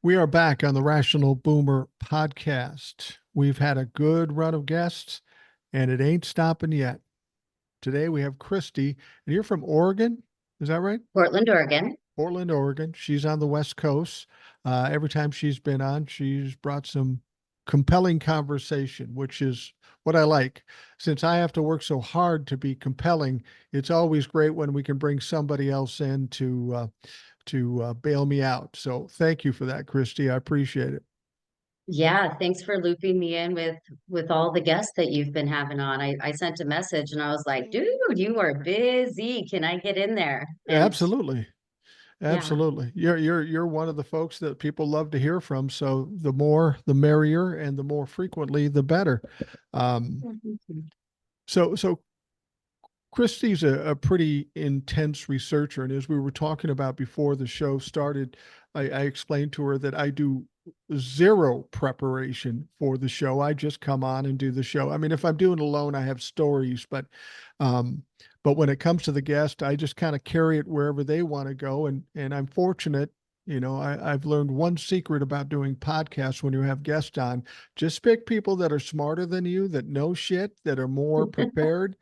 We are back on the Rational Boomer podcast. We've had a good run of guests, and it ain't stopping yet. Today we have Khristi, and you're from Oregon. Is that right? Portland, Oregon. Portland, Oregon. She's on the West Coast. Every time she's been on, she's brought some compelling conversation, which is what I like. Since I have to work so hard to be compelling, it's always great when we can bring somebody else in to bail me out. So thank you for that, Khristi. I appreciate it. Yeah, thanks for looping me in with all the guests that you've been having on. I sent a message and I was like, dude, you are busy. Can I get in there? And Absolutely. yeah. Absolutely. You're one of the folks that people love to hear from. So the more the merrier and the more frequently the better. Um, so Christie's a pretty intense researcher. And as we were talking about before the show started, I explained to her that I do zero preparation for the show. I just come on and do the show. I mean, if I'm doing it alone, I have stories, um, but when it comes to the guest, I just kind of carry it wherever they want to go. And I'm fortunate, I've learned one secret about doing podcasts when you have guests on. Just pick people that are smarter than you, that know shit, that are more prepared,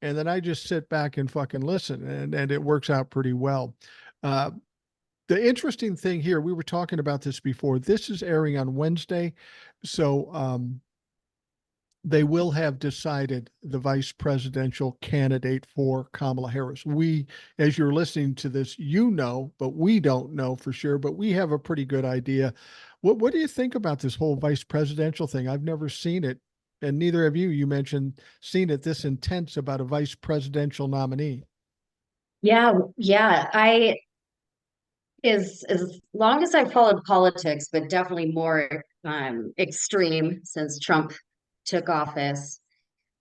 and then I just sit back and fucking listen, and it works out pretty well. Uh, the interesting thing here, we were talking about this before. This is airing on Wednesday, so they will have decided the vice presidential candidate for Kamala Harris. We, as you're listening to this, but we don't know for sure, but we have a pretty good idea. What do you think about this whole vice presidential thing? I've never seen it, and neither have you. You mentioned seen it this intense about a vice presidential nominee. Yeah. I as long as I followed politics, but definitely more extreme since Trump took office.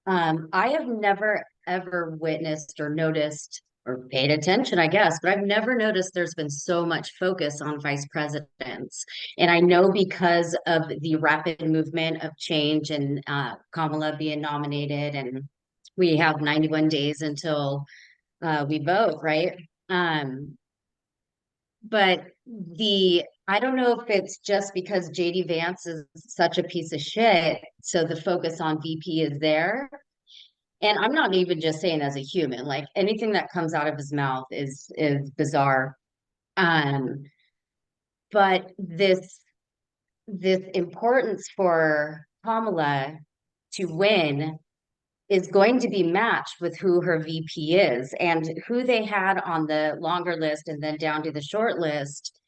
I have never ever witnessed or noticed or paid attention, I guess, but I've never noticed there's been so much focus on vice presidents. And I know because of the rapid movement of change and Kamala being nominated, and we have 91 days until we vote, right? Um, but I don't know if it's just because JD Vance is such a piece of shit, so the focus on VP is there. And I'm not even just saying as a human, like anything that comes out of his mouth is bizarre. Um, but this importance for Kamala to win is going to be matched with who her VP is and who they had on the longer list and then down to the short list.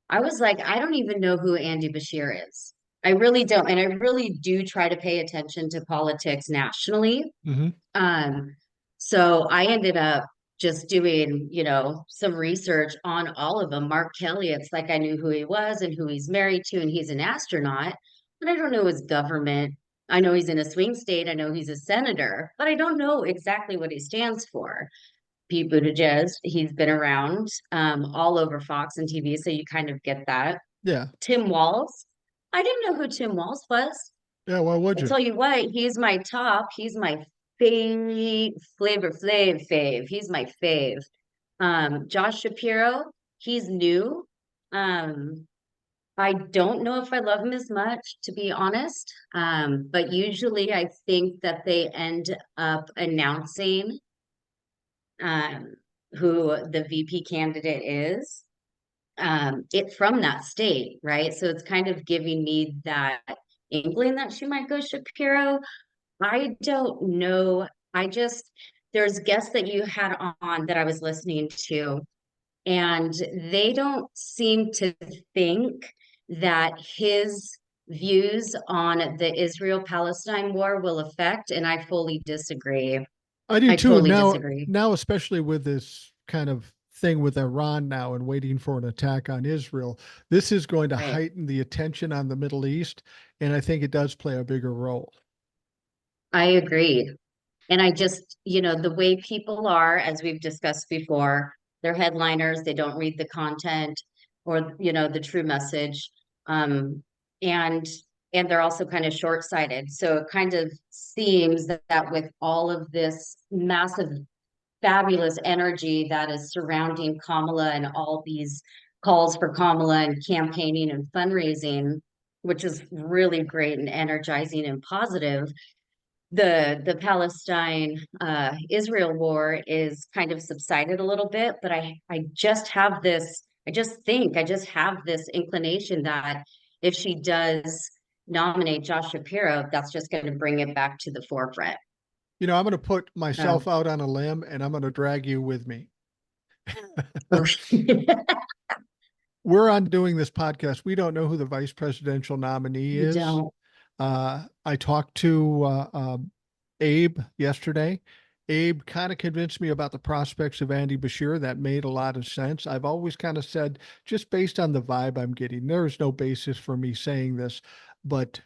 I was like, I don't even know who Andy Bashir is. I really don't. And I really do try to pay attention to politics nationally. Hmm. Um, so I ended up just doing, some research on all of them. Mark Kelly, it's like I knew who he was and who he's married to, and he's an astronaut, but I don't know his government. I know he's in a swing state. I know he's a senator, but I don't know exactly what he stands for. Pete Buttigieg, he's been around all over Fox and TV, so you kind of get that. Yeah. Tim Walz, I didn't know who Tim Walz was. Yeah. Why would I you? tell you what, he's my top. He's my fave, Flavor Flav fave. He's my fave. Josh Shapiro, he's new. Um, I don't know if I love him as much, to be honest. But usually I think that they end up announcing um, who the VP candidate is it from that state, right? So it's kind of giving me that inkling that she might go Shapiro. I don't know. There's guests that you had on that I was listening to, and they don't seem to think that his views on the Israel-Palestine war will affect, and I fully disagree. I do I too. totally Now, disagree. now, especially with this kind of thing with Iran now and waiting for an attack on Israel, this is going to Right. heighten the attention on the Middle East, and I think it does play a bigger role. I agree. And I just, the way people are, as we've discussed before, they're headliners, they don't read the content or, the true message. Um, and and they're also kind of short-sighted. So it kind of seems that with all of this massive, fabulous energy that is surrounding Kamala and all these calls for Kamala and campaigning and fundraising, which is really great and energizing and positive. The Palestine Israel war is kind of subsided a little bit, but I just have this, I just have this inclination that if she does nominate Josh Shapiro, that's just going to bring it back to the forefront. You know, I'm going to put So, myself out on a limb and I'm going to drag you with me. okay. We're on doing this podcast. We don't know who the vice presidential nominee You is. don't. I talked to Abe yesterday. Abe kind of convinced me about the prospects of Andy Bashir. That made a lot of sense. I've always kind of said, just based on the vibe I'm getting, there is no basis for me saying this, but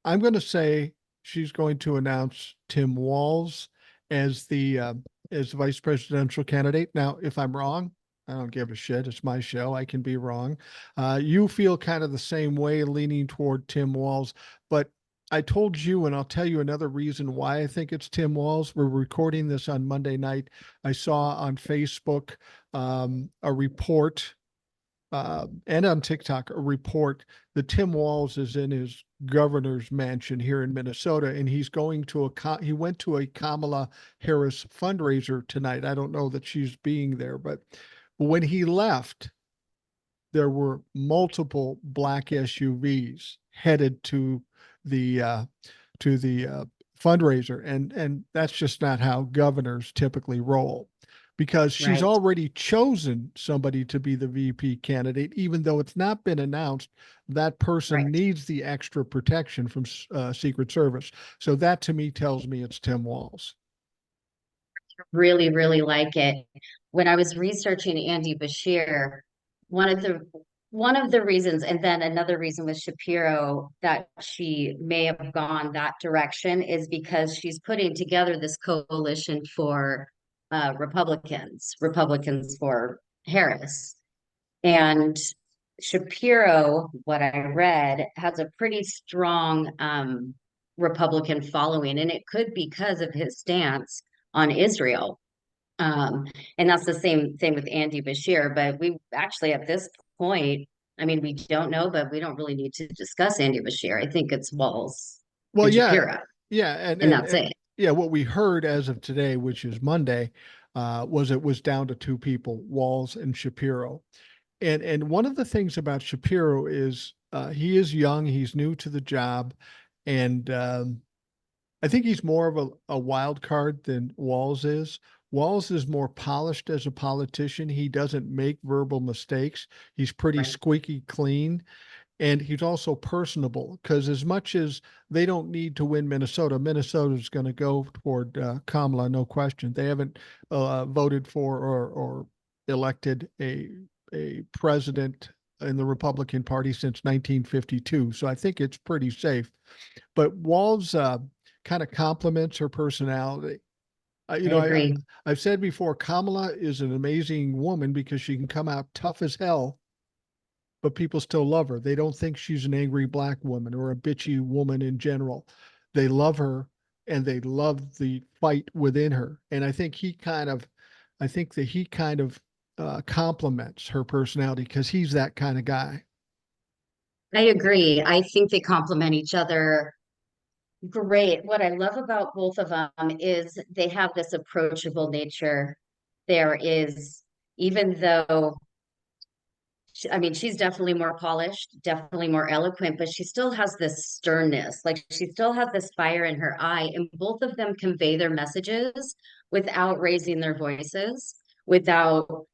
I'm going to say she's going to announce Tim Walz as the vice presidential candidate. Now, if I'm wrong, I don't give a shit. It's my show. I can be wrong. You feel kind of the same way, leaning toward Tim Walz, but I told you, and I'll tell you another reason why I think it's Tim Walz. We're recording this on Monday night. I saw on Facebook a report and on TikTok a report that Tim Walz is in his governor's mansion here in Minnesota, and he's going to he went to a Kamala Harris fundraiser tonight. I don't know that she's being there, but when he left, there were multiple black SUVs headed the uh, to the fundraiser, and that's just not how governors typically roll, because she's Right, already chosen somebody to be the VP candidate, even though it's not been announced. That person right. needs the extra protection from Secret Service. So that to me tells me it's Tim Walz. Really, really like it. When I was researching Andy Bashir, one of the one of the reasons, and then another reason with Shapiro that she may have gone that direction is because she's putting together this coalition for Republicans for Harris. And Shapiro, what I read, has a pretty strong Republican following, and it could because of his stance on Israel. Um, and that's the same thing with Andy Bashir. But we actually, at this point, I mean, we don't know, but we don't really need to discuss Andy Bashir. I think it's Walz Well, and yeah, Shapiro, yeah, and that's it. yeah. What we heard as of today, which is Monday, was it was down to two people, Walz and Shapiro. And one of the things about Shapiro is he is young, he's new to the job, and I think he's more of a wild card than Walz is. Walz is more polished as a politician. He doesn't make verbal mistakes. He's pretty Right. squeaky clean. And he's also personable, because as much as they don't need to win Minnesota, Minnesota's going to go toward Kamala, no question. They haven't voted for or elected a president in the Republican Party since 1952. So I think it's pretty safe. But Walz kind of complements her personality. I agree. I've said before, Kamala is an amazing woman because she can come out tough as hell, but people still love her. They don't think she's an angry black woman or a bitchy woman in general. They love her and they love the fight within her. And I think that he kind of complements her personality because he's that kind of guy. I agree. I think they complement each other. Great. What I love about both of them is they have this approachable nature. There is, even though, I mean, she's definitely more polished, definitely more eloquent, but she still has this sternness. Like she still has this fire in her eye, and both of them convey their messages without raising their voices, without,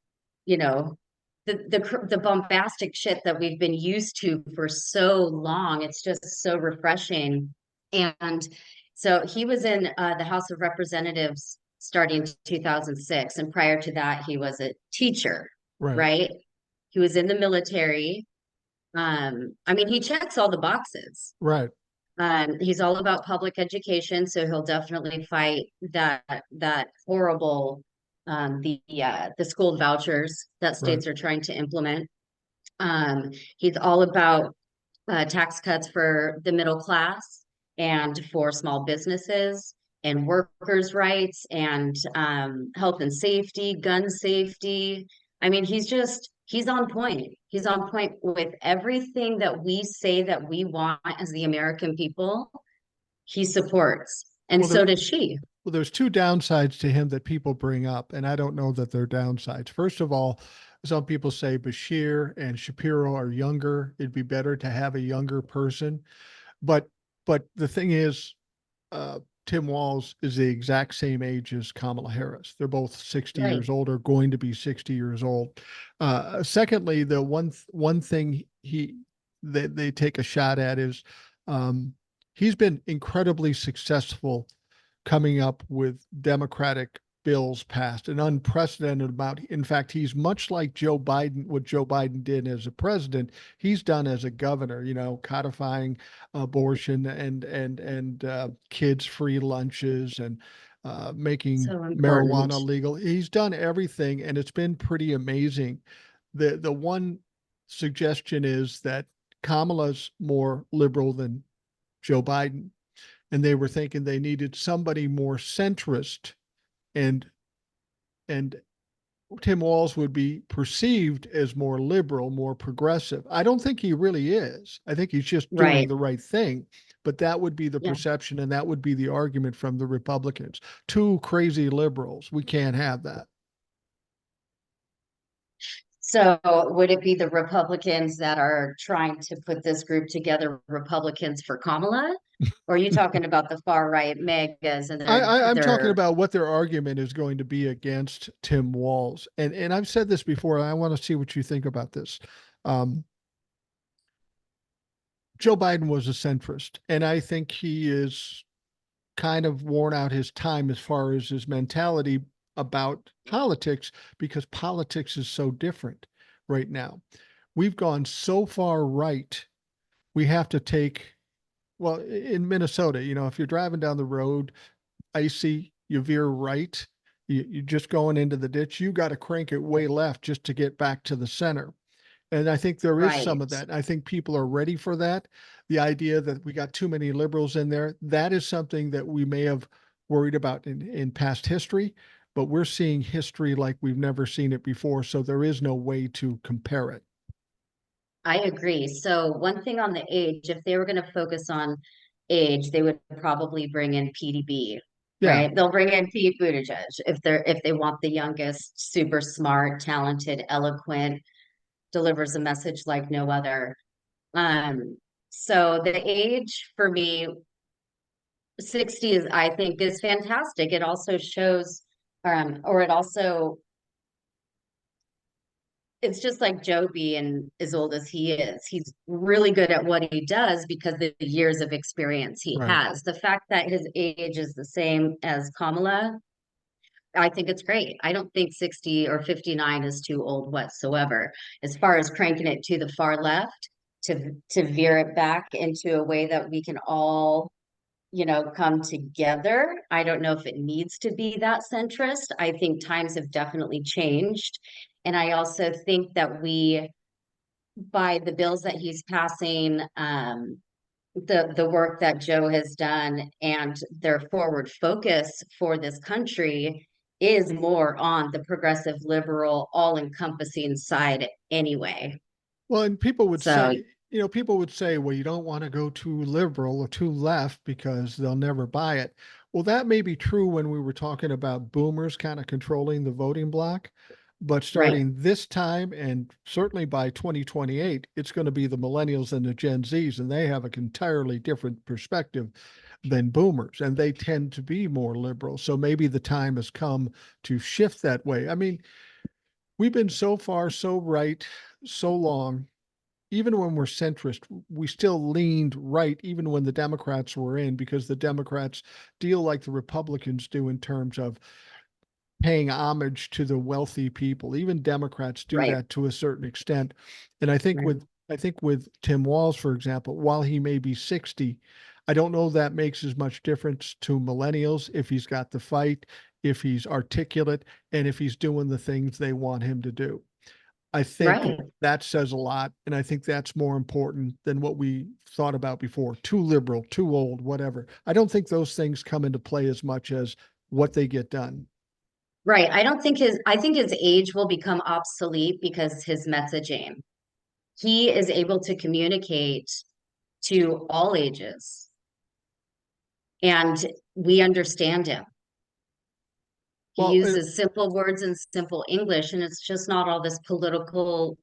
you know, the bombastic shit that we've been used to for so long. It's just so refreshing. And so he was in the House of Representatives starting 2006, and prior to that, he was a teacher, Right. right? He was in the military. I mean, he checks all the boxes. Right. He's all about public education, so he'll definitely fight that horrible the school vouchers that Right. states are trying to implement. He's all about tax cuts for the middle class and for small businesses and workers' rights and health and safety, gun safety. I mean, he's just He's on point. He's on point with everything that we say that we want as the American people. He supports, and Well, so does she. well, there's two downsides to him that people bring up, and I don't know that they're downsides. First of all, some people say Bashir and Shapiro are younger. It'd be better to have a younger person. But the thing is, uh, Tim Walz is the exact same age as Kamala Harris. They're both 60 Right. years old or going to be 60 years old. Secondly, the one thing they take a shot at is um, he's been incredibly successful coming up with Democratic bills passed, an unprecedented amount. In fact, he's much like Joe Biden, what Joe Biden did as a president, he's done as a governor, codifying abortion and kids free lunches and making So important. marijuana legal. He's done everything, and it's been pretty amazing. The one suggestion is that Kamala's more liberal than Joe Biden, and they were thinking they needed somebody more centrist, and and Tim Walz would be perceived as more liberal, more progressive. I don't think he really is. I think he's just doing Right. the right thing. But that would be the Yeah. perception, and that would be the argument from the Republicans. Two crazy liberals. We can't have that. So would it be the Republicans that are trying to put this group together, Republicans for Kamala? Or are you talking about the far right megas and I'm talking their about what their argument is going to be against Tim Walz. And I've said this before, and I want to see what you think about this. Um, Joe Biden was a centrist, and I think he is kind of worn out his time as far as his mentality about politics, because politics is so different right now. We've gone so far right. We have to take, well, in Minnesota, if you're driving down the road, icy, you veer right, you're just going into the ditch, you got to crank it way left just to get back to the center. And I think there is some right. of that. I think people are ready for that. The idea that we got too many liberals in there, that is something that we may have worried about in past history, but we're seeing history like we've never seen it before. So there is no way to compare it. I agree. So one thing on the age, if they were going to focus on age, they would probably bring in PDB, Yeah. right? They'll bring in Pete Buttigieg if they want the youngest, super smart, talented, eloquent, delivers a message like no other. So the age for me, 60 is, I think, is fantastic. It also shows, or it also, it's just like Joe being as old as he is. He's really good at what he does because of the years of experience he Right. has. The fact that his age is the same as Kamala, I think it's great. I don't think 60 or 59 is too old whatsoever. As far as cranking it to the far left, to veer it back into a way that we can all, come together. I don't know if it needs to be that centrist. I think times have definitely changed. And I also think that by the bills that he's passing, the work that Joe has done and their forward focus for this country is more on the progressive liberal all-encompassing side anyway. Well, and people would So say, people would say, well, you don't want to go too liberal or too left because they'll never buy it. Well, that may be true when we were talking about boomers kind of controlling the voting block. But right, starting this time, and certainly by 2028, it's going to be the millennials and the Gen Zs, and they have an entirely different perspective than boomers, and they tend to be more liberal. So maybe the time has come to shift that way. I mean, we've been so far so right so long. Even when we're centrist, we still leaned right, even when the Democrats were in, because the Democrats deal like the Republicans do in terms of paying homage to the wealthy people. Even Democrats do right, that to a certain extent. And I think with Tim Walz, for example, while he may be 60, I don't know that makes as much difference to millennials if he's got the fight, if he's articulate, and if he's doing the things they want him to do. I think right. that says a lot, and I think that's more important than what we thought about before. Too liberal, too old, whatever. I don't think those things come into play as much as what they get done. Right. I think his age will become obsolete because his messaging. He is able to communicate to all ages and we understand him. He Well, uses simple words and simple English, and it's just not all this political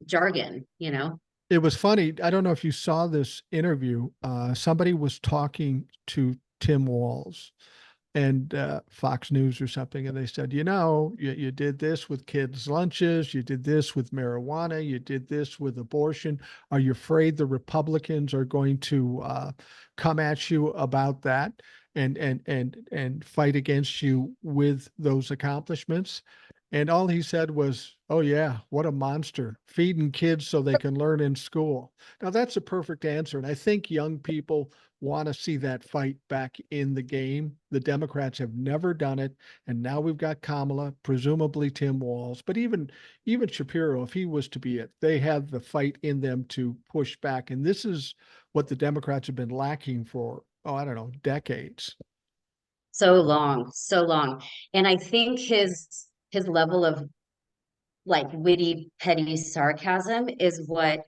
jargon, you know? it was funny. I don't know if you saw this interview. Somebody was talking to Tim Walz and Fox News or something, and they said, you did this with kids' lunches, you did this with marijuana, you did this with abortion. Are you afraid the Republicans are going to come at you about that and fight against you with those accomplishments? And all he said was, "Oh yeah, what a monster, feeding kids so they can learn in school." Now that's a perfect answer, and I think young people want to see that fight back in the game. The Democrats have never done it, and now we've got Kamala, presumably Tim Walz, but even Shapiro, if he was to be it, they have the fight in them to push back, and this is what the Democrats have been lacking for, oh, I don't know, decades. So long, so long. And I think his level of like witty, petty sarcasm is what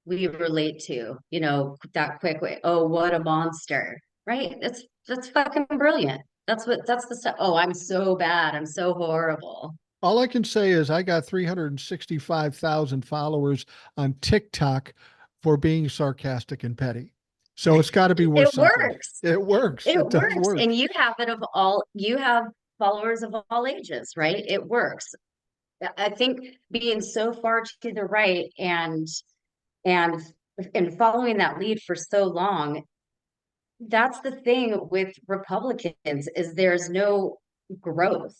we relate to, you know, that quick way. Oh, what a monster, right? That's fucking brilliant. That's the stuff. Oh, I'm so bad. I'm so horrible. All I can say is I got 365,000 followers on TikTok for being sarcastic and petty. So it's got to be worth It something. works. It works. It It does works. work. And you have followers of all ages, right? It works. I think being so far to the right and and following that lead for so long, that's the thing with Republicans is there's no growth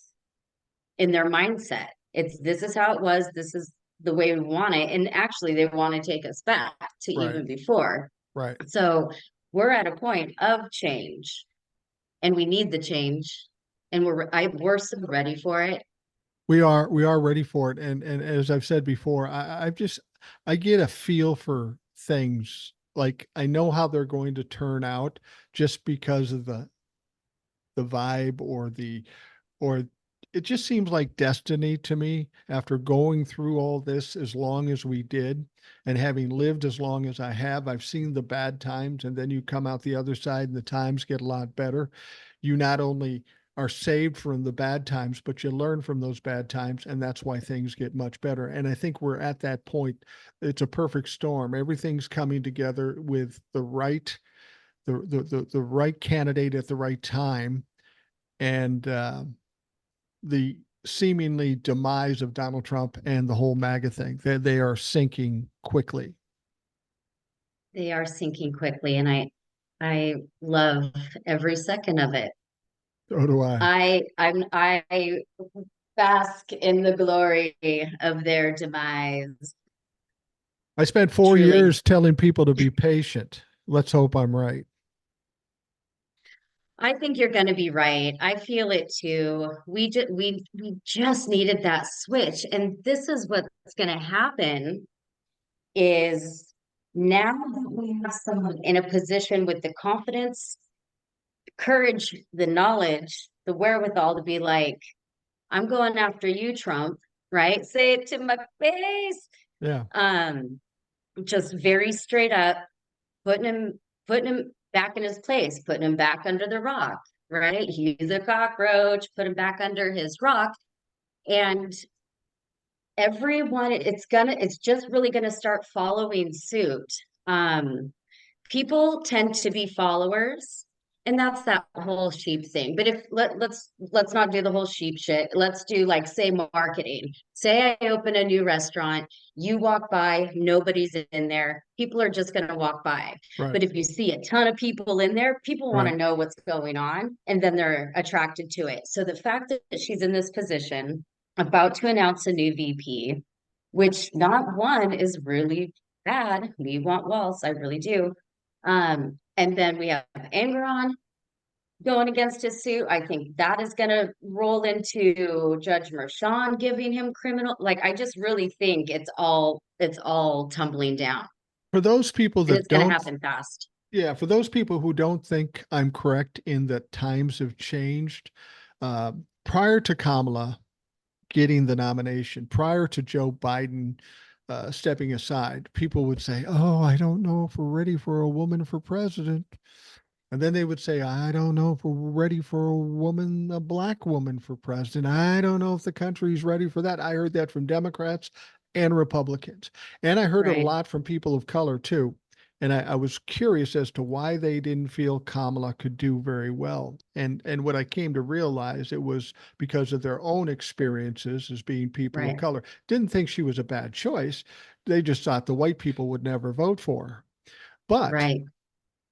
in their mindset. It's this is how it was, this is the way we want it. And actually they want to take us back to Right. even before. Right. So we're at a point of change and we need the change and we're so ready for it. We are ready for it. And as I've said before, I get a feel for things. Like I know how they're going to turn out just because of the vibe or it just seems like destiny to me after going through all this as long as we did and having lived as long as I have. I've seen the bad times, and then you come out the other side and the times get a lot better. You not only are saved from the bad times, but you learn from those bad times, and that's why things get much better. And I think we're at that point. It's a perfect storm. Everything's coming together with the right candidate at the right time, and the seemingly demise of Donald Trump and the whole MAGA thing. They are sinking quickly. They are sinking quickly and I love every second of it. So do I. I bask in the glory of their demise. I spent 4 years Truly. telling people to be patient. Let's hope I'm right. I think you're going to be right. I feel it too. We just needed that switch. And this is what's going to happen is now that we have someone in a position with the confidence, courage, the knowledge, the wherewithal to be like, I'm going after you, Trump, right? Say it to my face. Yeah. Um, just very straight up, putting him back in his place, putting him back under the rock, right? He's a cockroach, put him back under his rock. And everyone, it's just really gonna start following suit. People tend to be followers, and that's that whole sheep thing. But if let's not do the whole sheep shit. Let's do like say marketing. Say I open a new restaurant, you walk by, nobody's in there. People are just going to walk by. Right. But if you see a ton of people in there, people want Right. to know what's going on and then they're attracted to it. So the fact that she's in this position about to announce a new VP, which not one is really bad. We want Waltz, I really do. And then we have anger on going against his suit. I think that is going to roll into Judge Merchan giving him criminal. Like, I just really think it's all tumbling down, For those people and that it's going to don't, happen fast. yeah, for those people who don't think I'm correct in that times have changed, prior to Kamala getting the nomination, prior to Joe Biden stepping aside, people would say, "Oh, I don't know if we're ready for a woman for president." And then they would say, "I don't know if we're ready for a woman, a black woman for president. I don't know if the country's ready for that." I heard that from Democrats and Republicans. And I heard it a Right. lot from people of color too. And I was curious as to why they didn't feel Kamala could do very well. And what I came to realize, it was because of their own experiences as being people of Right. color. Didn't think she was a bad choice. They just thought the white people would never vote for her. But Right.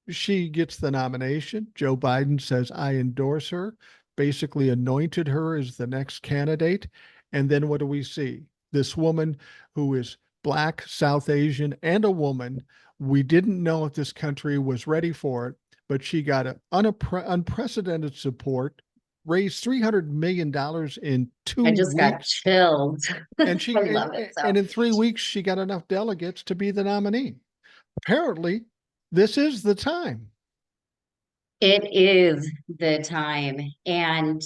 she gets the nomination. Joe Biden says, "I endorse her," basically anointed her as the next candidate. And then what do we see? This woman who is Black, South Asian, and a woman. We didn't know if this country was ready for it, but she got an unprecedented support, raised $300 million in I two just got weeks. chilled. And I love it. So and in 3 weeks, she got enough delegates to be the nominee. Apparently, this is the time. it is the time. And,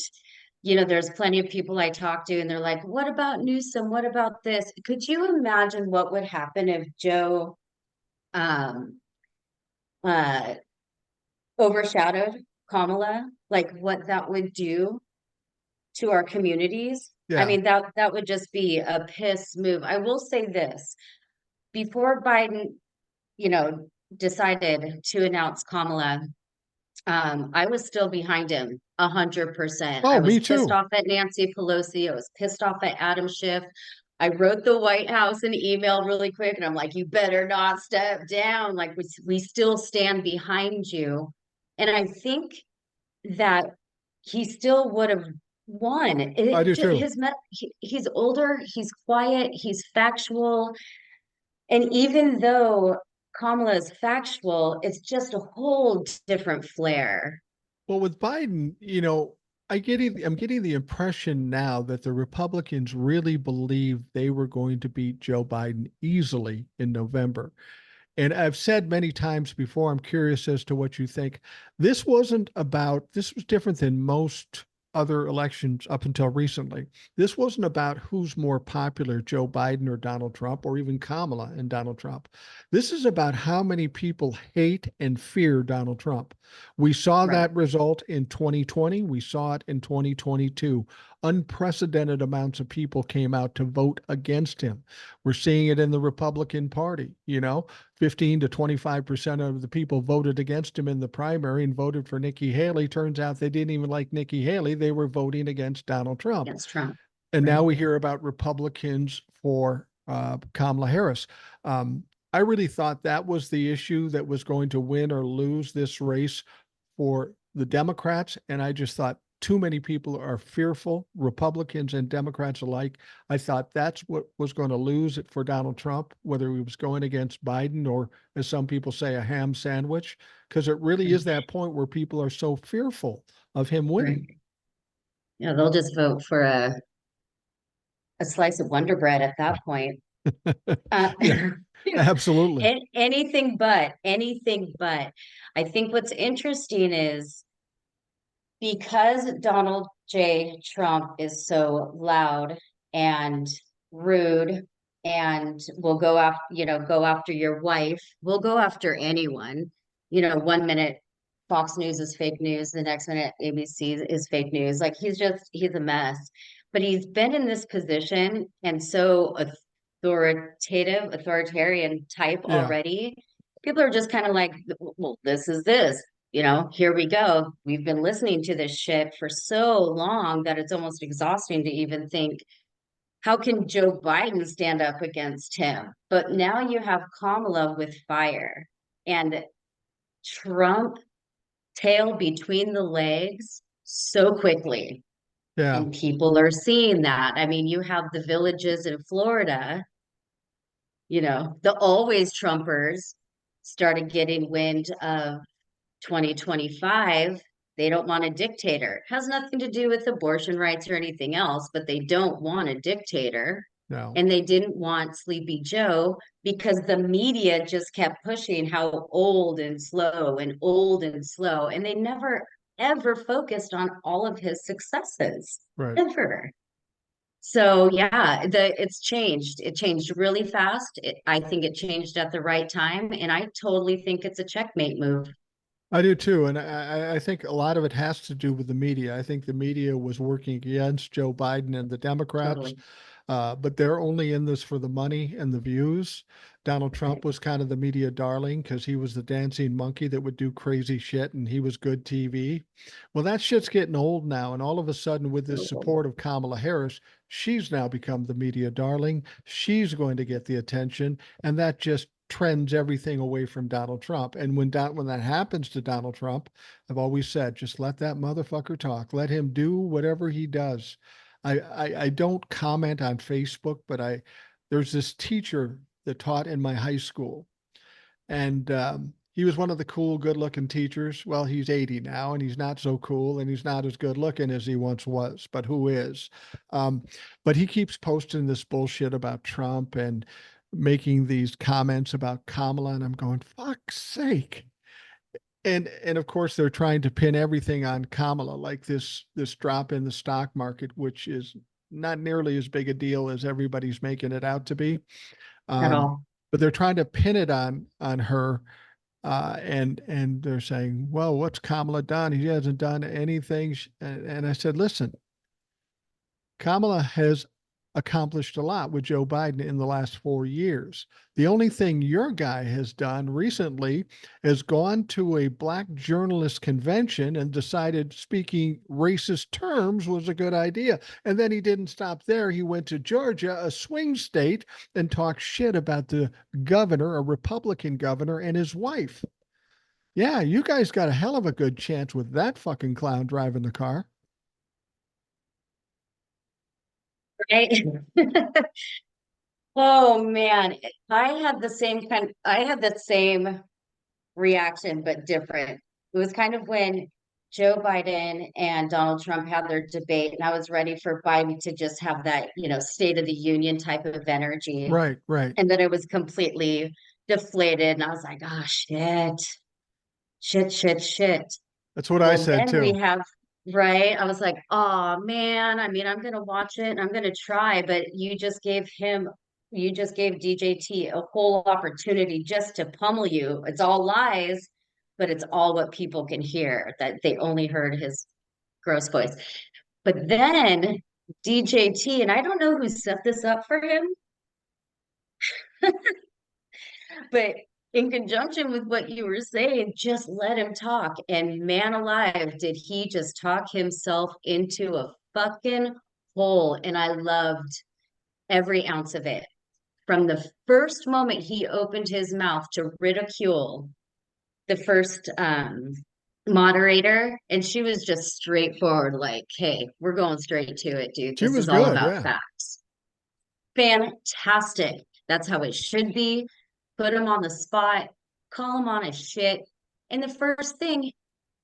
there's plenty of people I talk to, and they're like, what about Newsom? What about this? Could you imagine what would happen if Joe um uh overshadowed Kamala? Like what that would do to our communities? I Yeah. mean, that would just be a piss move. I will say this, before Biden, you know, decided to announce Kamala, I was still behind him 100%. I Oh, was me pissed too. off at Nancy Pelosi. I was pissed off at Adam Schiff. I wrote the White House an email really quick, and I'm like, you better not step down. Like we still stand behind you. And I think that he still would have won. I do too. He's older, he's quiet, he's factual, and even though Kamala is factual, it's just a whole different flair. Well, with Biden, I'm getting the impression now that the Republicans really believed they were going to beat Joe Biden easily in November. And I've said many times before, I'm curious as to what you think. This was different than most other elections up until recently. This wasn't about who's more popular, Joe Biden or Donald Trump, or even Kamala and Donald Trump. This is about how many people hate and fear Donald Trump. We saw Right. that result in 2020. We saw it in 2022. Unprecedented amounts of people came out to vote against him. We're seeing it in the Republican Party, 15 to 25% of the people voted against him in the primary and voted for Nikki Haley. Turns out they didn't even like Nikki Haley. They were voting against Donald Trump. Against Trump. And Right. now we hear about Republicans for Kamala Harris. I really thought that was the issue that was going to win or lose this race for the Democrats. And I just thought too many people are fearful, Republicans and Democrats alike. I thought that's what was going to lose it for Donald Trump, whether he was going against Biden or, as some people say, a ham sandwich, because it really is that point where people are so fearful of him winning. Right. Yeah, they'll just vote for a slice of Wonder Bread at that point. Uh, Yeah, absolutely. anything but. I think what's interesting is because Donald J. Trump is so loud and rude and will go after your wife, will go after anyone. 1 minute Fox News is fake news, the next minute ABC is fake news. Like he's a mess. But he's been in this position and so authoritarian type Yeah. already. People are just kind of like, well, this is this. Here we go. We've been listening to this shit for so long that it's almost exhausting to even think, how can Joe Biden stand up against him? But now you have Kamala with fire and Trump tail between the legs so quickly. Yeah. And people are seeing that. I mean, you have the villages in Florida, the always Trumpers started getting wind of 2025. They don't want a dictator. It has nothing to do with abortion rights or anything else, but they don't want a dictator. No. And they didn't want Sleepy Joe because the media just kept pushing how old and slow and old and slow. And they never ever focused on all of his successes, Right. ever. So yeah, it's changed. It changed really fast. I think it changed at the right time, and I totally think it's a checkmate move. I do too. And I think a lot of it has to do with the media. I think the media was working against Joe Biden and the Democrats, Totally. but they're only in this for the money and the views. Donald Right. Trump was kind of the media darling because he was the dancing monkey that would do crazy shit and he was good TV. Well, that shit's getting old now. And all of a sudden, with this support of Kamala Harris, she's now become the media darling. She's going to get the attention. And that just trends everything away from Donald Trump. And when that happens to Donald Trump, I've always said, just let that motherfucker talk. Let him do whatever he does. I don't comment on Facebook, but there's this teacher that taught in my high school, and he was one of the cool, good-looking teachers. Well, he's 80 now, and he's not so cool, and he's not as good-looking as he once was. But who is? Um, but he keeps posting this bullshit about Trump and making these comments about Kamala, and I'm going, fuck's sake. And of course they're trying to pin everything on Kamala, like this drop in the stock market, which is not nearly as big a deal as everybody's making it out to be. At Um, all. but they're trying to pin it on her, and they're saying, well, what's Kamala done? He hasn't done anything. And I said, listen, Kamala has accomplished a lot with Joe Biden in the last 4 years. The only thing your guy has done recently is gone to a black journalist convention and decided speaking racist terms was a good idea. And then he didn't stop there. He went to Georgia, a swing state, and talked shit about the governor, a Republican governor, and his wife. Yeah, you guys got a hell of a good chance with that fucking clown driving the car. Right? Oh man, I had the same reaction, but different. It was kind of when Joe Biden and Donald Trump had their debate, and I was ready for Biden to just have that, State of the Union type of energy. Right, right. And then it was completely deflated, and I was like, oh shit, shit, shit, shit. That's what I Well, said then we too. have, right? I was like, oh man, I mean, I'm gonna watch it and I'm gonna try, but you just gave DJT a whole opportunity just to pummel you. It's all lies, but it's all what people can hear, that they only heard his gross voice. But then DJT, and I don't know who set this up for him, but in conjunction with what you were saying, just let him talk. And man alive, did he just talk himself into a fucking hole. And I loved every ounce of it. From the first moment he opened his mouth to ridicule the first moderator, and she was just straightforward, like, hey, we're going straight to it, dude. She This was is all good, about yeah. facts. Fantastic. That's how it should be. Put him on the spot, call him on his shit. And the first thing,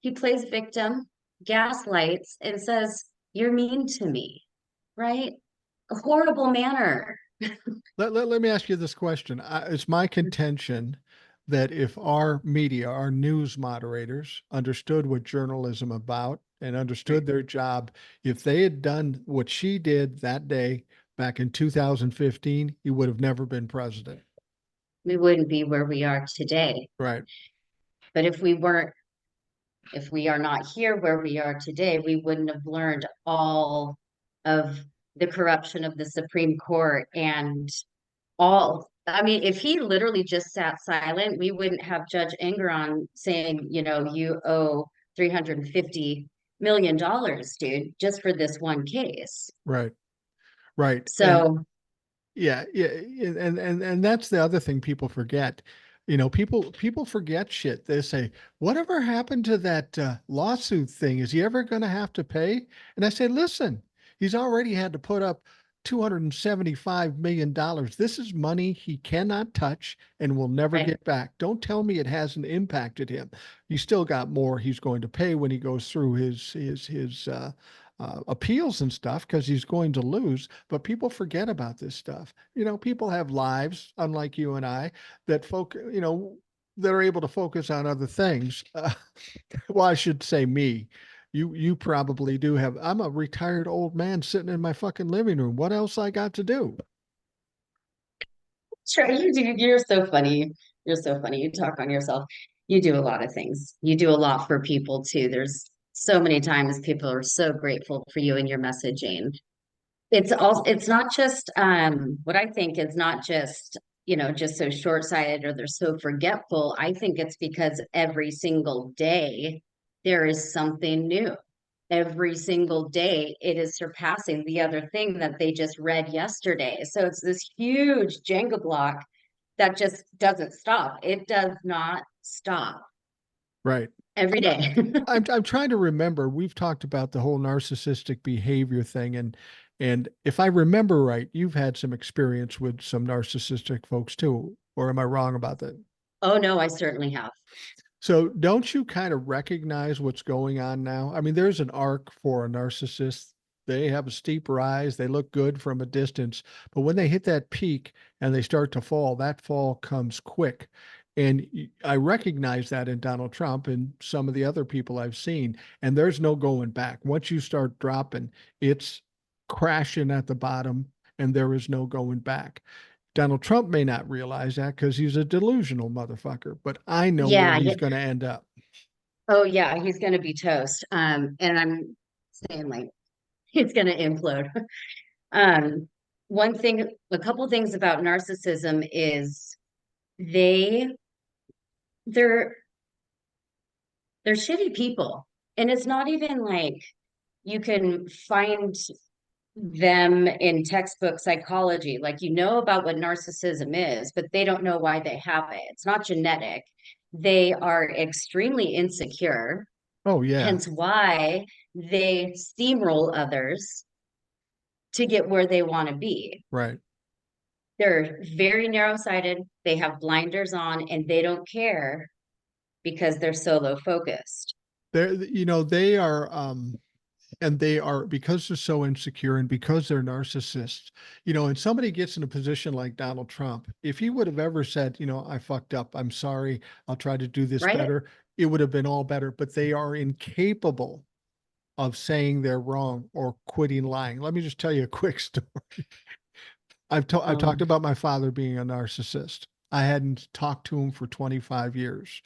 he plays victim, gaslights, and says, you're mean to me, right? A horrible manner. Let me ask you this question. It's my contention that if our media, our news moderators understood what journalism about and understood their job, if they had done what she did that day back in 2015, he would have never been president. We wouldn't be where we are today. Right. But if we are not here where we are today, we wouldn't have learned all of the corruption of the Supreme Court and all. I mean, if he literally just sat silent, we wouldn't have Judge Engeron saying, you owe $350 million, dude, just for this one case. Right. Right. And So, yeah, yeah, and that's the other thing people forget. People forget shit. They say, "Whatever happened to that lawsuit thing? Is he ever going to have to pay?" And I say, "Listen, he's already had to put up $275 million. This is money he cannot touch and will never right, get back. Don't tell me it hasn't impacted him. He's still got more he's going to pay when he goes through his appeals and stuff because he's going to lose. But people forget about this stuff. People have lives, unlike you and I, that folk, they're able to focus on other things. Well, I should say me. You probably do have. I'm a retired old man sitting in my fucking living room. What else I got to do? Sure, you do. You're so funny. You're so funny. You talk on yourself. You do a lot of things. You do a lot for people too. There's so many times people are so grateful for you and your messaging. It's not just what I think is not just, just so short-sighted or they're so forgetful. I think it's because every single day there is something new. Every single day it is surpassing the other thing that they just read yesterday. So it's this huge Jenga block that just doesn't stop. It does not stop Right. every day. I'm trying to remember. We've talked about the whole narcissistic behavior thing, and if I remember right, you've had some experience with some narcissistic folks too, or am I wrong about that? Oh no, I certainly have. So don't you kind of recognize what's going on now? I mean, there's an arc for a narcissist. They have a steep rise. They look good from a distance, but when they hit that peak and they start to fall, that fall comes quick. And I recognize that in Donald Trump and some of the other people I've seen. And there's no going back. Once you start dropping, it's crashing at the bottom and there is no going back. Donald Trump may not realize that because he's a delusional motherfucker, but I know where Yeah, he's yeah. going to end up. Oh yeah, he's gonna be toast. And I'm saying like he's gonna implode. Um, one thing, a couple things about narcissism is they they're they're shitty people. And it's not even like you can find them in textbook psychology. Like about what narcissism is, but they don't know why they have it. It's not genetic. They are extremely insecure, Oh, yeah. hence why they steamroll others to get where they want to be. Right. They're very narrow-sighted, they have blinders on, and they don't care because they're solo focused. They are, and they are, because they're so insecure and because they're narcissists, and somebody gets in a position like Donald Trump, if he would have ever said, I fucked up, I'm sorry, I'll try to do this Right? better, it would have been all better, but they are incapable of saying they're wrong or quitting lying. Let me just tell you a quick story. I've talked Um, about my father being a narcissist. I hadn't talked to him for 25 years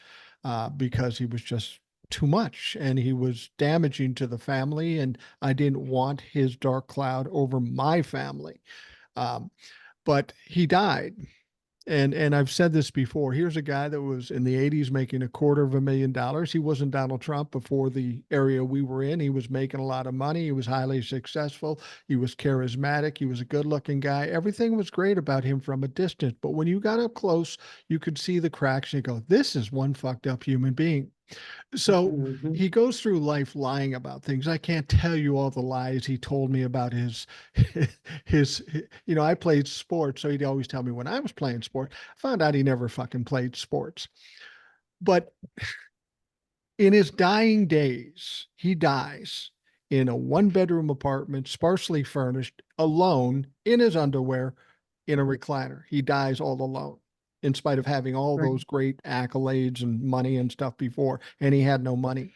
because he was just too much and he was damaging to the family, and I didn't want his dark cloud over my family. Um, but he died, and I've said this before. Here's a guy that was in the 80s making $250,000. He wasn't Donald Trump before the area we were in. He was making a lot of money. He was highly successful. He was charismatic. He was a good-looking guy. Everything was great about him from a distance. But when you got up close, you could see the cracks and you go, this is one fucked up human being. So mhm. he goes through life lying about things. I can't tell you all the lies he told me about his, I played sports. So he'd always tell me when I was playing sports. I found out he never fucking played sports. But in his dying days, he dies in a one-bedroom apartment, sparsely furnished, alone, in his underwear, in a recliner. He dies all alone, in spite of having all Right. those great accolades and money and stuff before, and he had no money.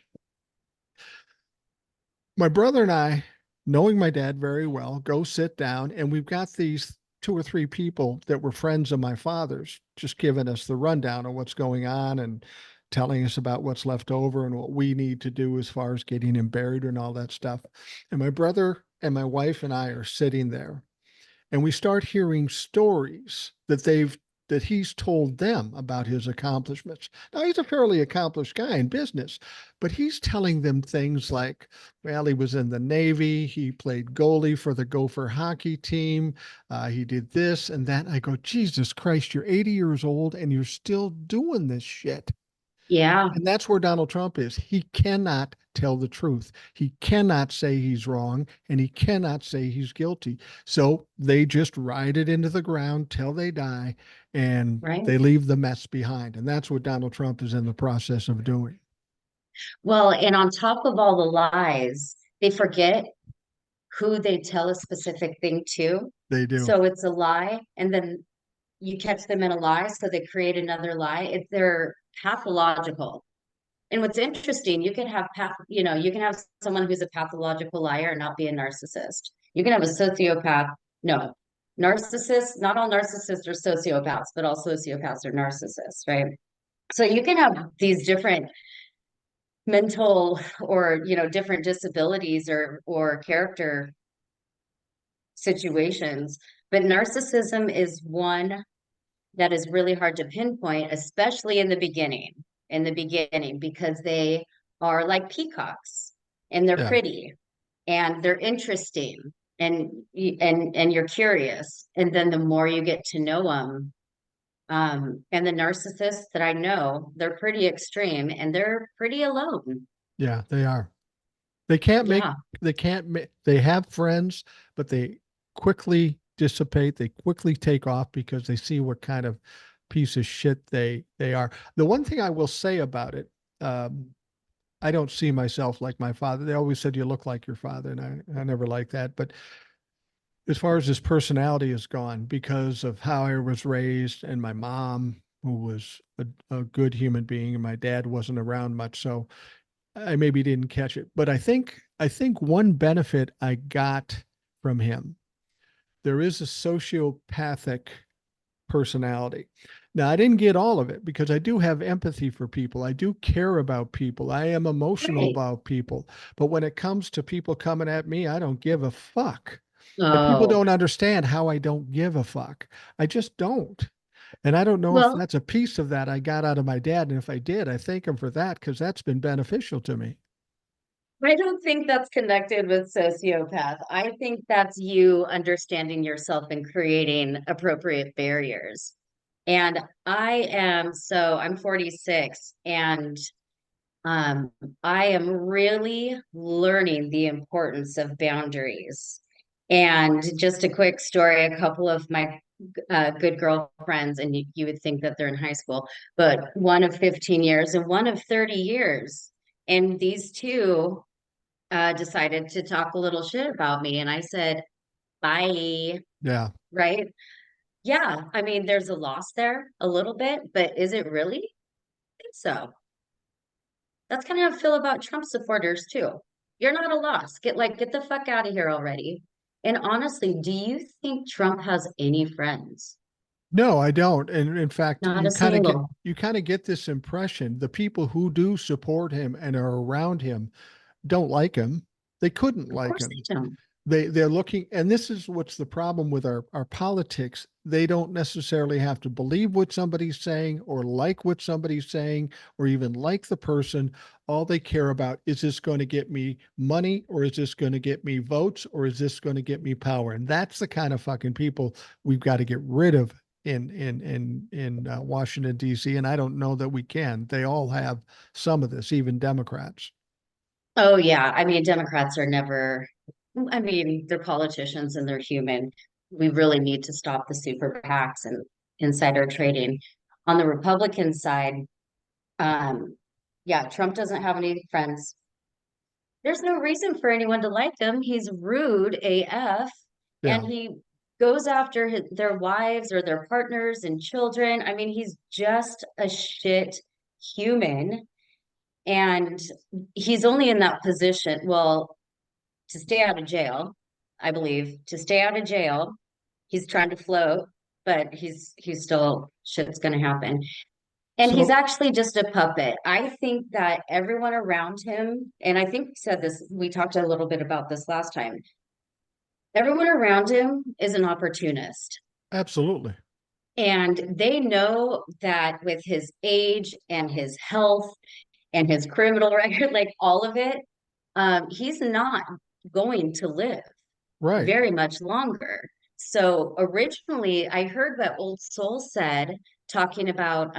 My brother and I, knowing my dad very well, go sit down, and we've got these two or three people that were friends of my father's just giving us the rundown of what's going on and telling us about what's left over and what we need to do as far as getting him buried and all that stuff. And my brother and my wife and I are sitting there, and we start hearing stories that he's told them about his accomplishments. Now, he's a fairly accomplished guy in business, but he's telling them things like, well, he was in the Navy, he played goalie for the Gopher hockey team, he did this and that. I go, Jesus Christ, you're 80 years old and you're still doing this shit. Yeah, And that's where Donald Trump is. He cannot tell the truth. He cannot say he's wrong, and he cannot say he's guilty. So they just ride it into the ground till they die, and right. they leave the mess behind. And that's what Donald Trump is in the process of doing. Well, and on top of all the lies, they forget who they tell a specific thing to. They do. So it's a lie, and then you catch them in a lie, so they create another lie. They're pathological. And what's interesting, you can have you can have someone who's a pathological liar and not be a narcissist. You can have a sociopath. No, narcissists, not all narcissists are sociopaths, but all sociopaths are narcissists, right? So you can have these different mental or different disabilities or character situations, but narcissism is one that is really hard to pinpoint, especially in the beginning, because they are like peacocks and they're Yeah. pretty and they're interesting and you're curious. And then the more you get to know them, and the narcissists that I know, they're pretty extreme and they're pretty alone. Yeah, they are. They can't make, Yeah. they have friends, but they quickly dissipate. They quickly take off because they see what kind of piece of shit they are. The one thing I will say about it, I don't see myself like my father. They always said you look like your father, and I never liked that. But as far as his personality is gone, because of how I was raised and my mom, who was a good human being, and my dad wasn't around much, so I maybe didn't catch it. But I think one benefit I got from him, there is a sociopathic personality. Now, I didn't get all of it because I do have empathy for people. I do care about people. I am emotional Right. about people. But when it comes to people coming at me, I don't give a fuck. And people Oh, don't understand how I don't give a fuck. I just don't. And I don't know if well, that's a piece of that I got out of my dad. And if I did, I thank him for that because that's been beneficial to me. I don't think that's connected with sociopath. I think that's you understanding yourself and creating appropriate barriers. And I'm 46 and um, I am really learning the importance of boundaries. And just a quick story, a couple of my good girlfriends, and you would think that they're in high school, but one of 15 years and one of 30 years. And these two decided to talk a little shit about me. And I said, bye. Yeah. Right? Yeah. I mean, there's a loss there a little bit, but is it really? I think so. That's kind of how I feel about Trump supporters too. You're not a loss. Get the fuck out of here already. And honestly, do you think Trump has any friends? No, I don't. And in fact, Not you a kind of get single. you kind of get this impression the people who do support him and are around him don't like him. They couldn't Of like course him. they don't. They're looking, and this is what's the problem with our politics. They don't necessarily have to believe what somebody's saying or like what somebody's saying or even like the person. All they care about is this going to get me money or is this going to get me votes or is this going to get me power? And that's the kind of fucking people we've got to get rid of in Washington D.C. And I don't know that we can. They all have some of this, even Democrats. Oh yeah. I mean, Democrats are never, I mean, they're politicians and they're human. We really need to stop the super PACs and insider trading. On the Republican side, um, yeah, Trump doesn't have any friends. There's no reason for anyone to like him. He's rude AF and Yeah, he goes after their wives or their partners and children. I mean, he's just a shit human. And he's only in that position, well, to stay out of jail, I believe, to stay out of jail. He's trying to float, but he's still shit's gonna happen. And he's so actually just a puppet. I think that everyone around him, and I think we said this, we talked a little bit about this last time. Everyone around him is an opportunist. absolutely. And they know that with his age and his health and his criminal record, like all of it, he's not going to live Right. very much longer. So originally, I heard what Old Soul said, talking about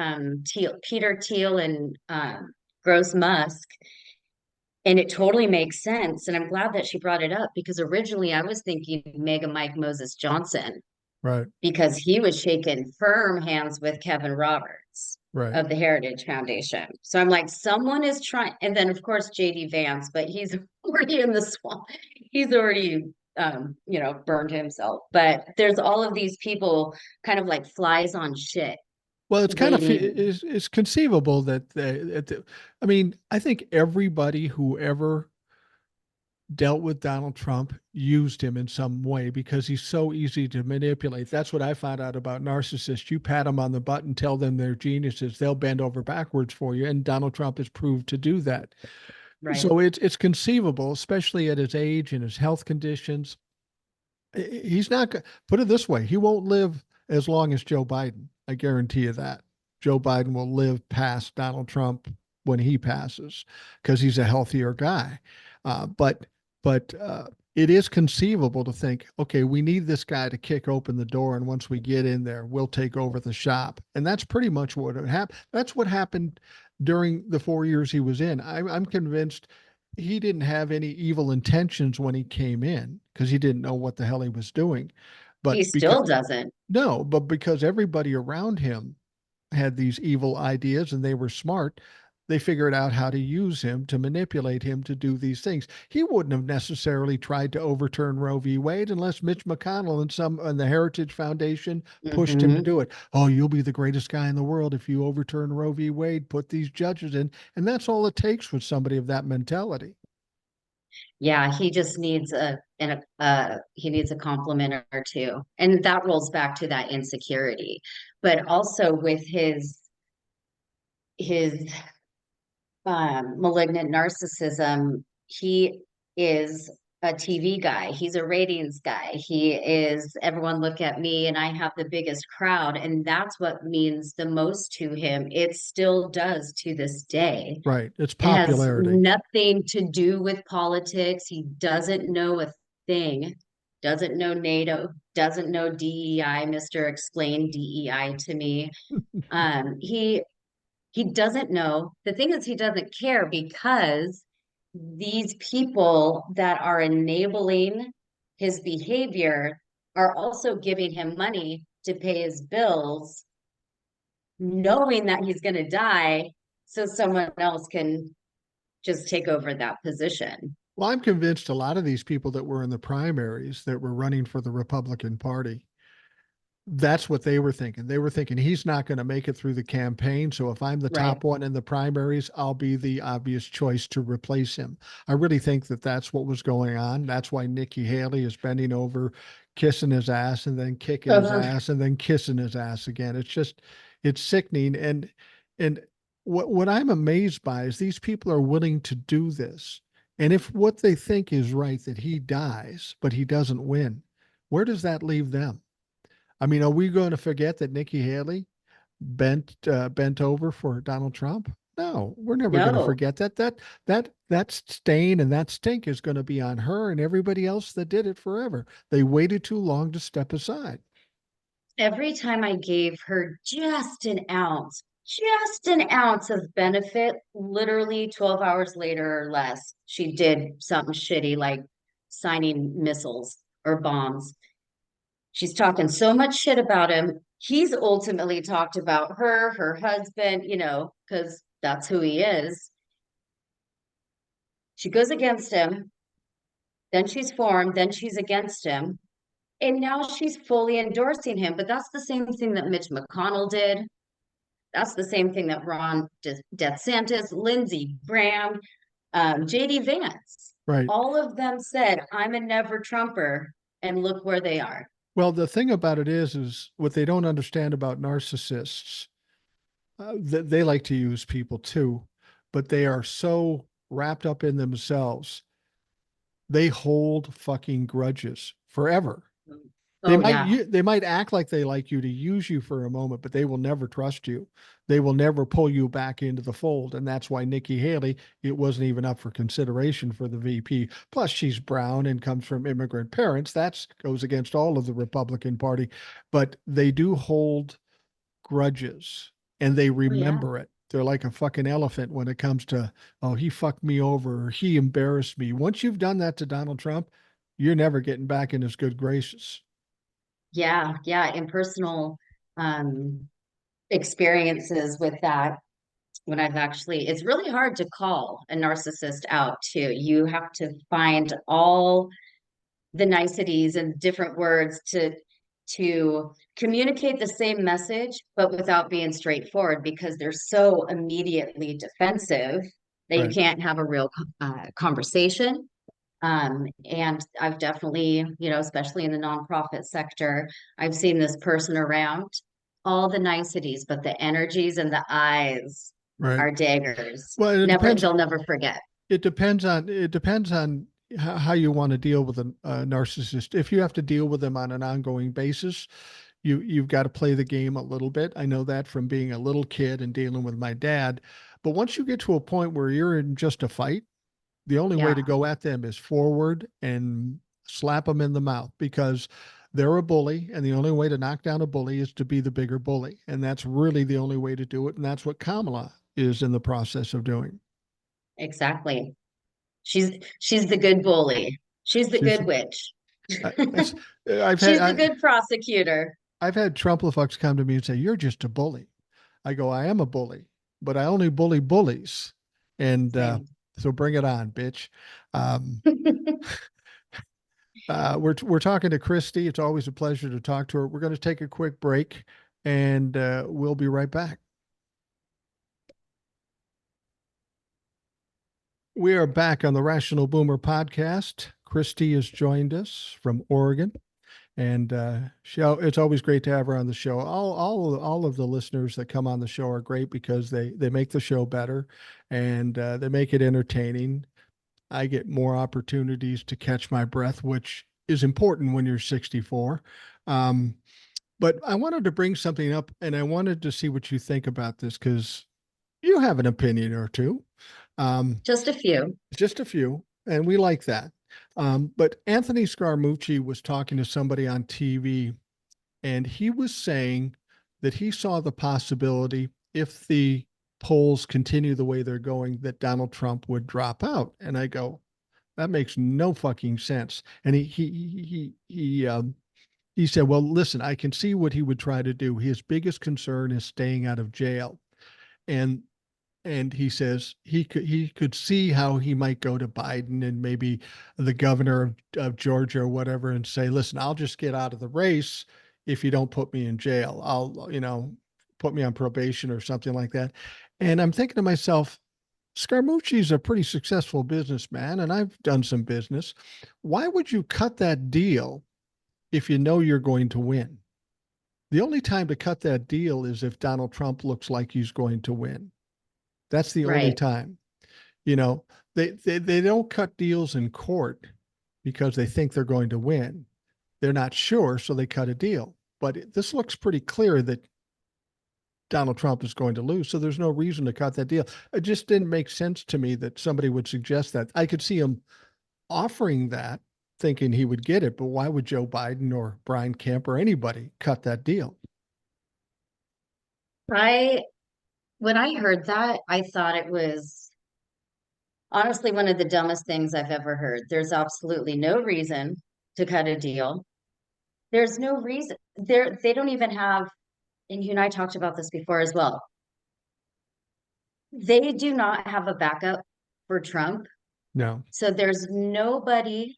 Peter Thiel and Gross Musk, and it totally makes sense. And I'm glad that she brought it up because originally I was thinking Mega Mike Moses Johnson Right. because he was shaking firm hands with Kevin Roberts Right. of the Heritage Foundation. So I'm like, someone is trying, and then of course JD Vance, but he's already in the swamp. He's already burned himself. But there's all of these people kind of like flies on shit Well, it's kind of waiting. it's conceivable that I mean, I think everybody who ever dealt with Donald Trump used him in some way because he's so easy to manipulate. That's what I found out about narcissists. You pat them on the butt and tell them they're geniuses, they'll bend over backwards for you, and Donald Trump has proved to do that. Right. So it's conceivable, especially at his age and his health conditions. He's not put it this way, he won't live as long as Joe Biden. I guarantee you that. Joe Biden will live past Donald Trump when he passes because he's a healthier guy. But it is conceivable to think, okay, we need this guy to kick open the door, and once we get in there, we'll take over the shop. And that's pretty much what happened. That's what happened during the 4 years he was in. I'm convinced he didn't have any evil intentions when he came in because he didn't know what the hell he was doing. He But because still doesn't. no, but because everybody around him had these evil ideas and they were smart, they figured out how to use him to manipulate him to do these things. He wouldn't have necessarily tried to overturn Roe v. Wade unless Mitch McConnell and the Heritage Foundation pushed him to Hmm. do it. Oh, you'll be the greatest guy in the world if you overturn Roe v. Wade, put these judges in. And that's all it takes with somebody of that mentality. Yeah, he just needs he needs a compliment or two. And that rolls back to that insecurity. But also with his malignant narcissism, he is a TV guy. He's a ratings guy. He is, everyone look at me and I have the biggest crowd. And that's what means the most to him. It still does to this day. Right. It's It has popularity. nothing to do with politics. He doesn't know a thing, doesn't know NATO, doesn't know DEI. Mr. Explain DEI to me. He doesn't know. The thing is, he doesn't care because these people that are enabling his behavior are also giving him money to pay his bills, knowing that he's going to die so someone else can just take over that position. Well, I'm convinced a lot of these people that were in the primaries that were running for the Republican Party, that's what they were thinking. They were thinking he's not going to make it through the campaign. So if I'm the Right. top one in the primaries, I'll be the obvious choice to replace him. I really think that that's what was going on. That's why Nikki Haley is bending over, kissing his ass, and then kicking his Uh, ass, and then kissing his ass again. It's sickening. And what I'm amazed by is these people are willing to do this. And if what they think is right, that he dies, but he doesn't win, where does that leave them? I mean, are we going to forget that Nikki Haley bent over for Donald Trump? No, we're never going to no. forget that. That stain and that stink is going to be on her and everybody else that did it forever. They waited too long to step aside. Every time I gave her just an ounce of benefit, literally 12 hours later or less, she did something shitty like signing missiles or bombs. She's talking so much shit about him. He's ultimately talked about her, her husband, because that's who he is. She goes against him, then she's for him, then she's against him. And now she's fully endorsing him. But that's the same thing that Mitch McConnell did. That's the same thing that Ron DeSantis, Lindsey Graham, JD Vance, Right. all of them said, I'm a never Trumper. And look where they are. Well, the thing about it is what they don't understand about narcissists, that they like to use people too, but they are so wrapped up in themselves. They hold fucking grudges forever. Oh, yeah. They might act like they like you to use you for a moment, but they will never trust you. They will never pull you back into the fold. And that's why Nikki Haley, it wasn't even up for consideration for the VP. Plus, she's brown and comes from immigrant parents. That goes against all of the Republican Party. But they do hold grudges and they Oh, yeah. remember it. They're like a fucking elephant when it comes to, oh, he fucked me over, or he embarrassed me. Once you've done that to Donald Trump, you're never getting back in his good graces. Yeah. Yeah. In personal um, experiences with that, when I've actually, it's really hard to call a narcissist out too. You have to find all the niceties and different words to communicate the same message, but without being straightforward, because they're so immediately defensive that you Right. can't have a real conversation. And I've definitely, especially in the nonprofit sector, I've seen this person around all the niceties, but the energies and the eyes Right. are daggers. Well, it Never, depends. they'll never forget. It depends on how you want to deal with a narcissist. If you have to deal with them on an ongoing basis, you've got to play the game a little bit. I know that from being a little kid and dealing with my dad. But once you get to a point where you're in just a fight, the only way Yeah, to go at them is forward and slap them in the mouth, because they're a bully, and the only way to knock down a bully is to be the bigger bully. And that's really the only way to do it. And that's what Kamala is in the process of doing. exactly. She's the good bully. She's the She's, good witch. that's, I've had, She's the good prosecutor. I've had Trumplafucks come to me and say, "You're just a bully." I go, "I am a bully, but I only bully bullies." And Same. so bring it on, bitch. Um, we're talking to Khristi. It's always a pleasure to talk to her. We're going to take a quick break, and we'll be right back. We are back on the Rational Boomer podcast. Khristi has joined us from Oregon, and it's always great to have her on the show. All of the listeners that come on the show are great because they make the show better, and they make it entertaining. I get more opportunities to catch my breath, which is important when you're 64. Um, but I wanted to bring something up, and I wanted to see what you think about this, because you have an opinion or two. Just a few. Just a few, and we like that. But Anthony Scaramucci was talking to somebody on TV, and he was saying that he saw the possibility, if the polls continue the way they're going, that Donald Trump would drop out. And I go, that makes no fucking sense. And he said, well, listen, I can see what he would try to do. His biggest concern is staying out of jail. And he says he could see how he might go to Biden and maybe the governor of Georgia or whatever, and say, listen, I'll just get out of the race if you don't put me in jail. I'll, put me on probation or something like that. And I'm thinking to myself, Scaramucci's a pretty successful businessman, and I've done some business. Why would you cut that deal if you know you're going to win? The only time to cut that deal is if Donald Trump looks like he's going to win. That's the only Right. time. You know, they don't cut deals in court because they think they're going to win. They're not sure, so they cut a deal. But this looks pretty clear that Donald Trump is going to lose, so there's no reason to cut that deal. It just didn't make sense to me that somebody would suggest that. I could see him offering that, thinking he would get it, but why would Joe Biden or Brian Kemp or anybody cut that deal? I When I heard that, I thought it was honestly one of the dumbest things I've ever heard. There's absolutely no reason to cut a deal. There's no reason. They don't even have, and you and I talked about this before as well. They do not have a backup for Trump. No. So there's nobody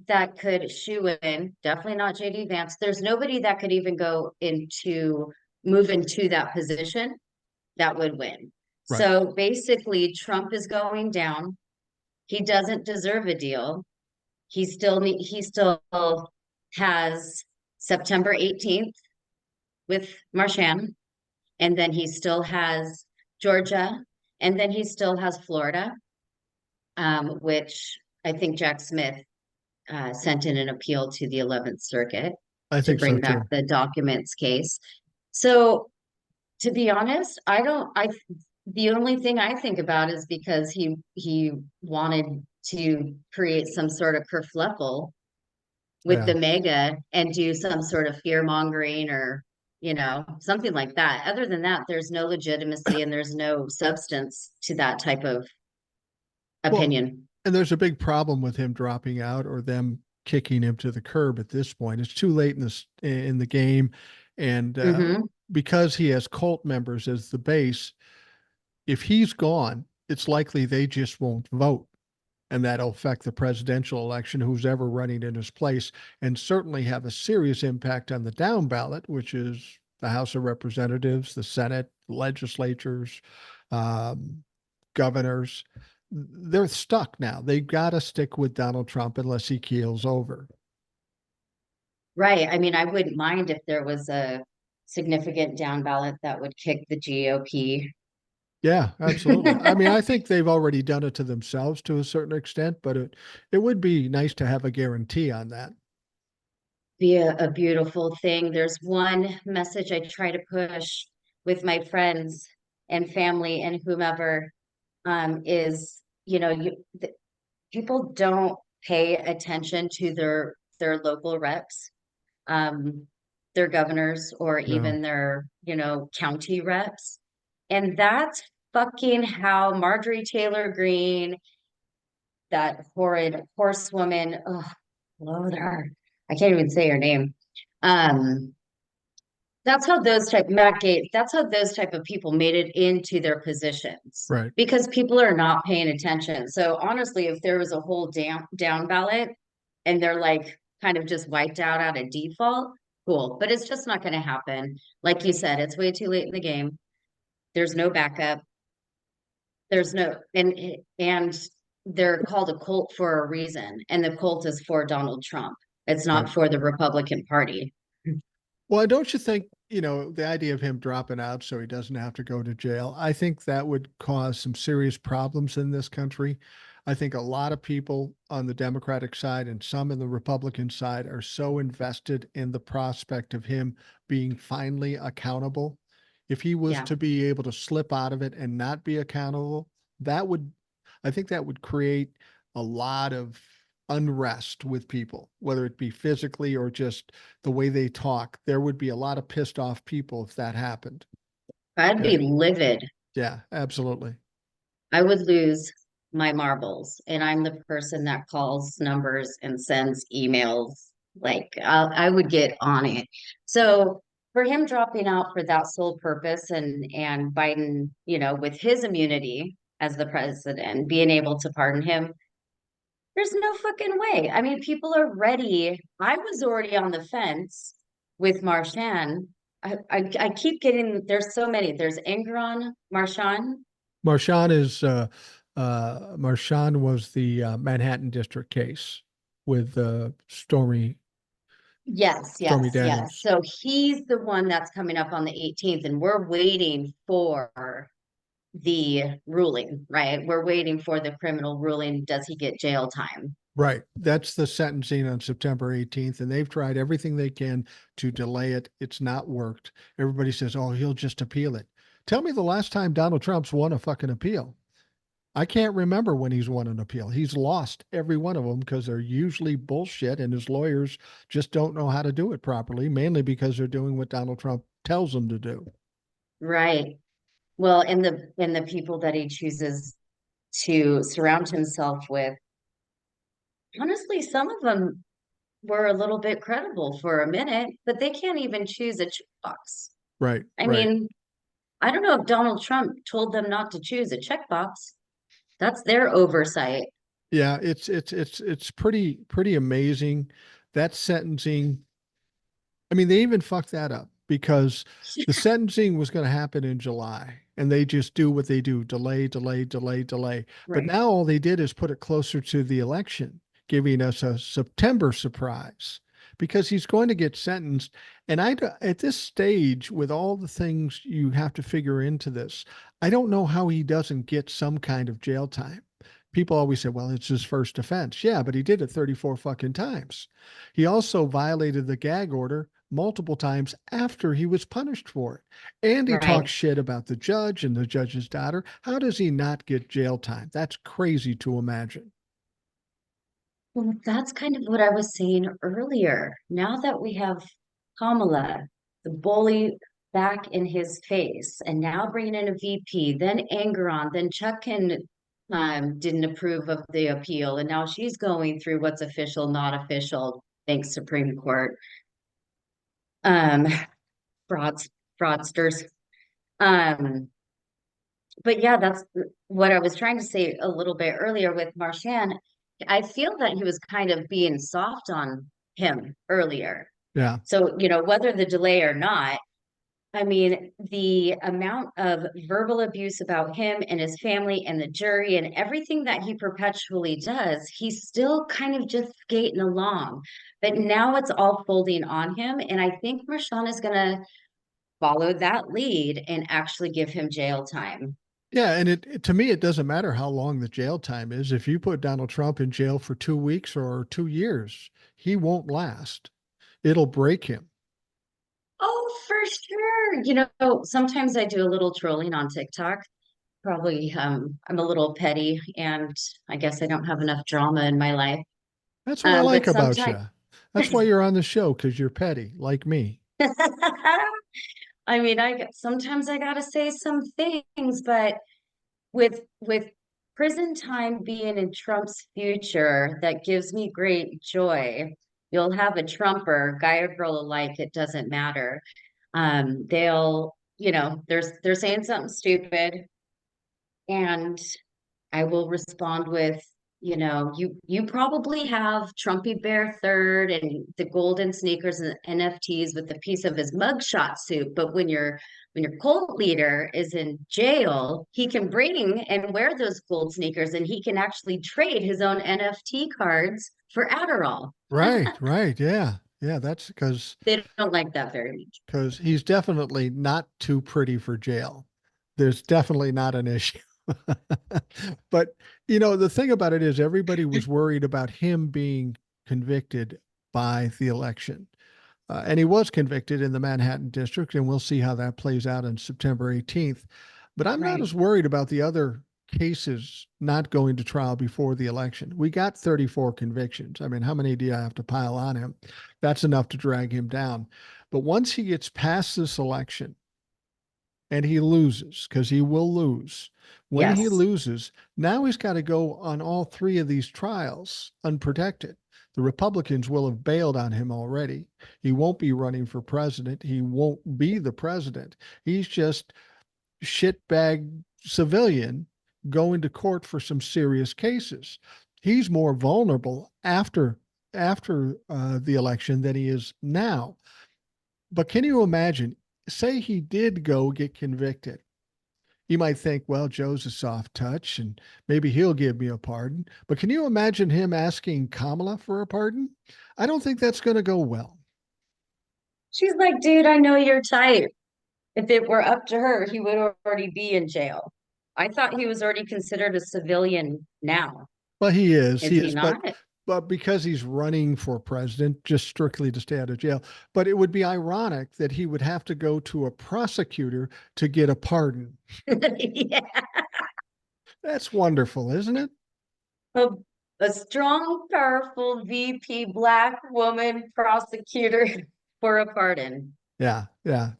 that could shoe in, definitely not JD Vance. There's nobody that could even move into that position that would win. Right. So basically, Trump is going down. He doesn't deserve a deal. He still has September 18th with Marshan, and then he still has Georgia, and then he still has Florida, which I think Jack Smith sent in an appeal to the 11th Circuit I to think so bring back too. the documents case. So to be honest, I don't, I, the only thing I think about is because he wanted to create some sort of kerfluffle with Yeah. the MAGA and do some sort of fear mongering or, something like that. Other than that, there's no legitimacy and there's no substance to that type of Well, opinion. and there's a big problem with him dropping out or them kicking him to the curb at this point. It's too late in the game, and Hmm. because he has cult members as the base, if he's gone, it's likely they just won't vote. and that'll affect the presidential election, who's ever running in his place, and certainly have a serious impact on the down ballot, which is the House of Representatives, the Senate, legislatures, um, governors. They're stuck now. They've got to stick with Donald Trump unless he keels over. Right. I mean, I wouldn't mind if there was a significant down ballot that would kick the GOP. Yeah, absolutely. I mean, I think they've already done it to themselves to a certain extent, but it would be nice to have a guarantee on that. Be a beautiful thing. There's one message I try to push with my friends and family and whomever, is, people don't pay attention to their local reps, um, their governors, or No, even their, county reps. And that's fucking how Marjorie Taylor Greene, that horrid horsewoman, oh, love her. I can't even say her name. Um, that's how those type Matt Gates, that's how those type of people made it into their positions, right. because people are not paying attention. So honestly, if there was a whole down ballot and they're like kind of just wiped out of default, cool. But it's just not going to happen. Like you said, it's way too late in the game. There's no backup. There's no and they're called a cult for a reason, and the cult is for Donald Trump. It's not Right. for the Republican Party. Well, don't you think, the idea of him dropping out so he doesn't have to go to jail, I think that would cause some serious problems in this country. I think a lot of people on the Democratic side and some in the Republican side are so invested in the prospect of him being finally accountable. If he was Yeah. to be able to slip out of it and not be accountable, that would, I think that would create a lot of unrest with people, whether it be physically or just the way they talk. There would be a lot of pissed off people if that happened. I'd Yeah, be livid. yeah, absolutely. I would lose my marbles. And I'm the person that calls numbers and sends emails. Like I would get on it. So for him dropping out for that sole purpose, and Biden, with his immunity as the president, being able to pardon him, there's no fucking way. I mean, people are ready. I was already on the fence with Marshan. I keep getting, there's so many. There's Ingron, Marshawn. Marshawn is Marshawn was the Manhattan District case with Yes, Stormy yes, yes. Daniels. So he's the one that's coming up on the 18th, and we're waiting for the ruling, right? We're waiting for the criminal ruling. Does he get jail time? Right. That's the sentencing on September 18th, and they've tried everything they can to delay it. It's not worked. Everybody says, oh, he'll just appeal it. Tell me the last time Donald Trump's won a fucking appeal. I can't remember when he's won an appeal. He's lost every one of them because they're usually bullshit, and his lawyers just don't know how to do it properly, mainly because they're doing what Donald Trump tells them to do. Right. Well, and the people that he chooses to surround himself with, honestly, some of them were a little bit credible for a minute, but they can't even choose a checkbox. Right, I right. mean, I don't know if Donald Trump told them not to choose a checkbox. That's their oversight. Yeah, it's pretty amazing. That sentencing, I mean, they even fucked that up because the sentencing was going to happen in July and they just do what they do, delay, delay, delay, delay. But Right. now all they did is put it closer to the election, giving us a September surprise because he's going to get sentenced. And at this stage, with all the things you have to figure into this, I don't know how he doesn't get some kind of jail time. People always say, well, it's his first offense. Yeah, but he did it 34 fucking times. He also violated the gag order multiple times after he was punished for it. And he talks Right. shit about the judge and the judge's daughter. How does he not get jail time? That's crazy to imagine. Well, that's kind of what I was saying earlier. Now that we have Kamala, the bully, back in his face, and now bringing in a VP, then Angeron, then didn't approve of the appeal, and now she's going through what's official, not official. Thanks, Supreme Court. Um, frauds, fraudsters. Um, but yeah, that's what I was trying to say a little bit earlier with Marshan. I feel that he was kind of being soft on him earlier. Yeah. So, whether the delay or not, I mean, the amount of verbal abuse about him and his family and the jury and everything that he perpetually does, he's still kind of just skating along. But now it's all folding on him. And I think Marshawn is going to follow that lead and actually give him jail time. Yeah, and to me, it doesn't matter how long the jail time is. If you put Donald Trump in jail for 2 weeks or 2 years, he won't last. It'll break him. Oh, for sure. Sometimes I do a little trolling on TikTok. Probably I'm a little petty and I guess I don't have enough drama in my life. That's what I like But about sometimes you. That's why you're on the show, because you're petty, like me. I mean, sometimes I gotta say some things, but with prison time being in Trump's future, that gives me great joy. You'll have a Trumper, guy or girl alike, it doesn't matter. They'll, they're saying something stupid, and I will respond with, you probably have Trumpy Bear third and the golden sneakers and NFTs with a piece of his mugshot suit. But when your cult leader is in jail, he can bring and wear those gold sneakers and he can actually trade his own NFT cards for Adderall. Right, right. Yeah. Yeah, that's They don't like that very much. because he's definitely not too pretty for jail. There's definitely not an issue. But, the thing about it is everybody was worried about him being convicted by the election. And he was convicted in the Manhattan district, and we'll see how that plays out on September 18th. But I'm not Right. as worried about the other cases not going to trial before the election. We got 34 convictions. I mean, how many do you have to pile on him? That's enough to drag him down. But once he gets past this election and he loses, because he will lose, when he Yes. loses, now he's got to go on all three of these trials unprotected. The Republicans will have bailed on him already. He won't be running for president. He won't be the president. He's just shitbag civilian going to court for some serious cases. He's more vulnerable after the election than he is now. But can you imagine? Say he did go get convicted. You might think, well, Joe's a soft touch and maybe he'll give me a pardon. But can you imagine him asking Kamala for a pardon? I don't think that's going to go well. She's like, dude, I know you're tight. If it were up to her, he would already be in jail. I thought he was already considered a civilian now. Well, he is. Is He he is. not? But because he's running for president, just strictly to stay out of jail. But it would be ironic that he would have to go to a prosecutor to get a pardon. Yeah. That's wonderful, isn't it? A, a strong, powerful VP black woman prosecutor for a pardon. Yeah, yeah.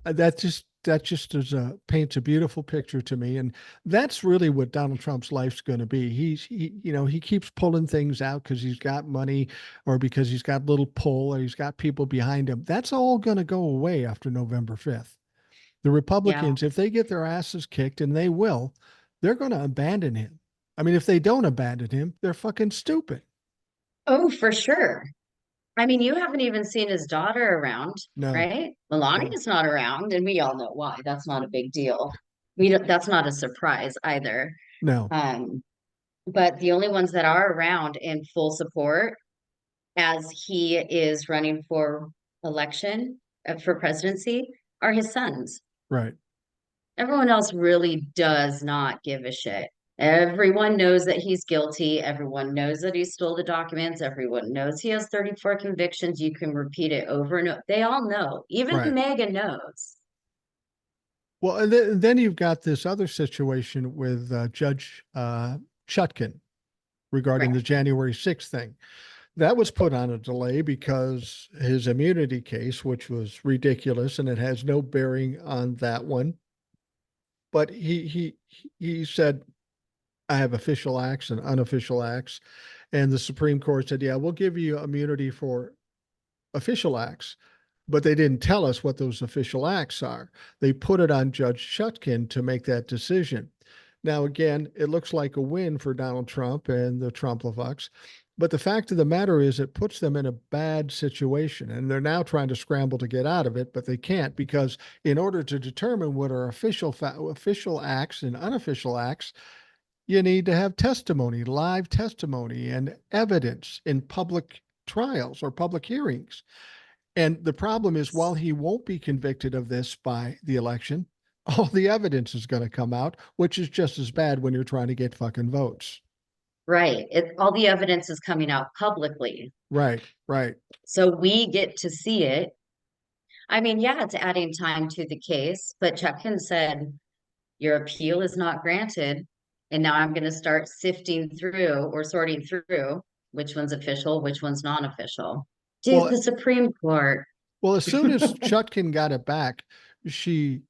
That just is paints a beautiful picture to me, and that's really what Donald Trump's life's going to be. He keeps pulling things out because he's got money, or because he's got little pull, or he's got people behind him. That's all going to go away after November 5th. The Yeah. Republicans, if they get their asses kicked, and they will, they're going to abandon him. I mean, if they don't abandon him, they're fucking stupid. Oh, for sure. I mean, you haven't even seen his daughter around, No, right? no, Melania's not around, and we all know why. That's not a big deal. That's not a surprise either. no. Um, but the only ones that are around in full support as he is running for election for presidency are his sons. Right. Everyone else really does not give a shit. Everyone knows that he's guilty. Everyone knows that he stole the documents. Everyone knows he has 34 convictions. You can repeat it over and over. They all know. Even Right. MAGA knows. Well, and then you've got this other situation with Judge Chutkin regarding the Correct. January 6th thing. That was put on a delay because his immunity case, which was ridiculous, and it has no bearing on that one. But he said, I have official acts and unofficial acts. And the Supreme Court said, yeah, we'll give you immunity for official acts, but they didn't tell us what those official acts are. They put it on Judge Chutkan to make that decision. Now, again, it looks like a win for Donald Trump and the Trump-levucks, but the fact of the matter is it puts them in a bad situation, and they're now trying to scramble to get out of it, but they can't, because in order to determine what are official acts and unofficial acts, you need to have testimony, live testimony, and evidence in public trials or public hearings. And the problem is, while he won't be convicted of this by the election, all the evidence is going to come out, which is just as bad when you're trying to get fucking votes. Right. All the evidence is coming out publicly. Right, right. So we get to see it. I mean, yeah, it's adding time to the case, but Chutkan said, your appeal is not granted. And now I'm going to start sifting through or sorting through which one's official, which one's non-official. Dude, Well, the Supreme Court. well, as soon as Chutkan got it back, she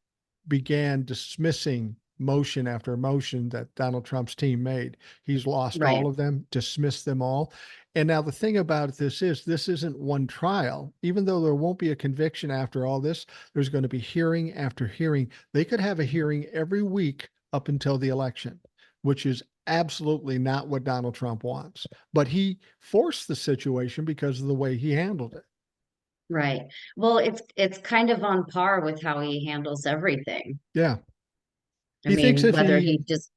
began dismissing motion after motion that Donald Trump's team made. He's lost Right. all of them, dismissed them all. And now the thing about this isn't one trial. Even though there won't be a conviction after all this, there's going to be hearing after hearing. They could have a hearing every week up until the election, which is absolutely not what Donald Trump wants. But he forced the situation because of the way he handled it. Right. Well, it's kind of on par with how he handles everything. Yeah. I He thinks mean, if whether he he just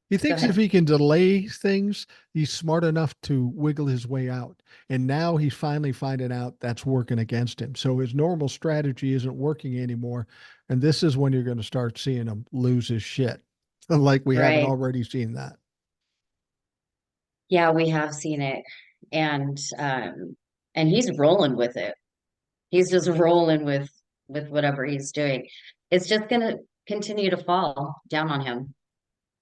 He go thinks if ahead. he can delay things, he's smart enough to wiggle his way out. And now he's finally finding out that's working against him. So his normal strategy isn't working anymore. And this is when you're going to start seeing him lose his shit. Like we haven't Right. already seen that. Yeah, we have seen it. And he's rolling with it. He's just rolling with whatever he's doing. It's just gonna continue to fall down on him.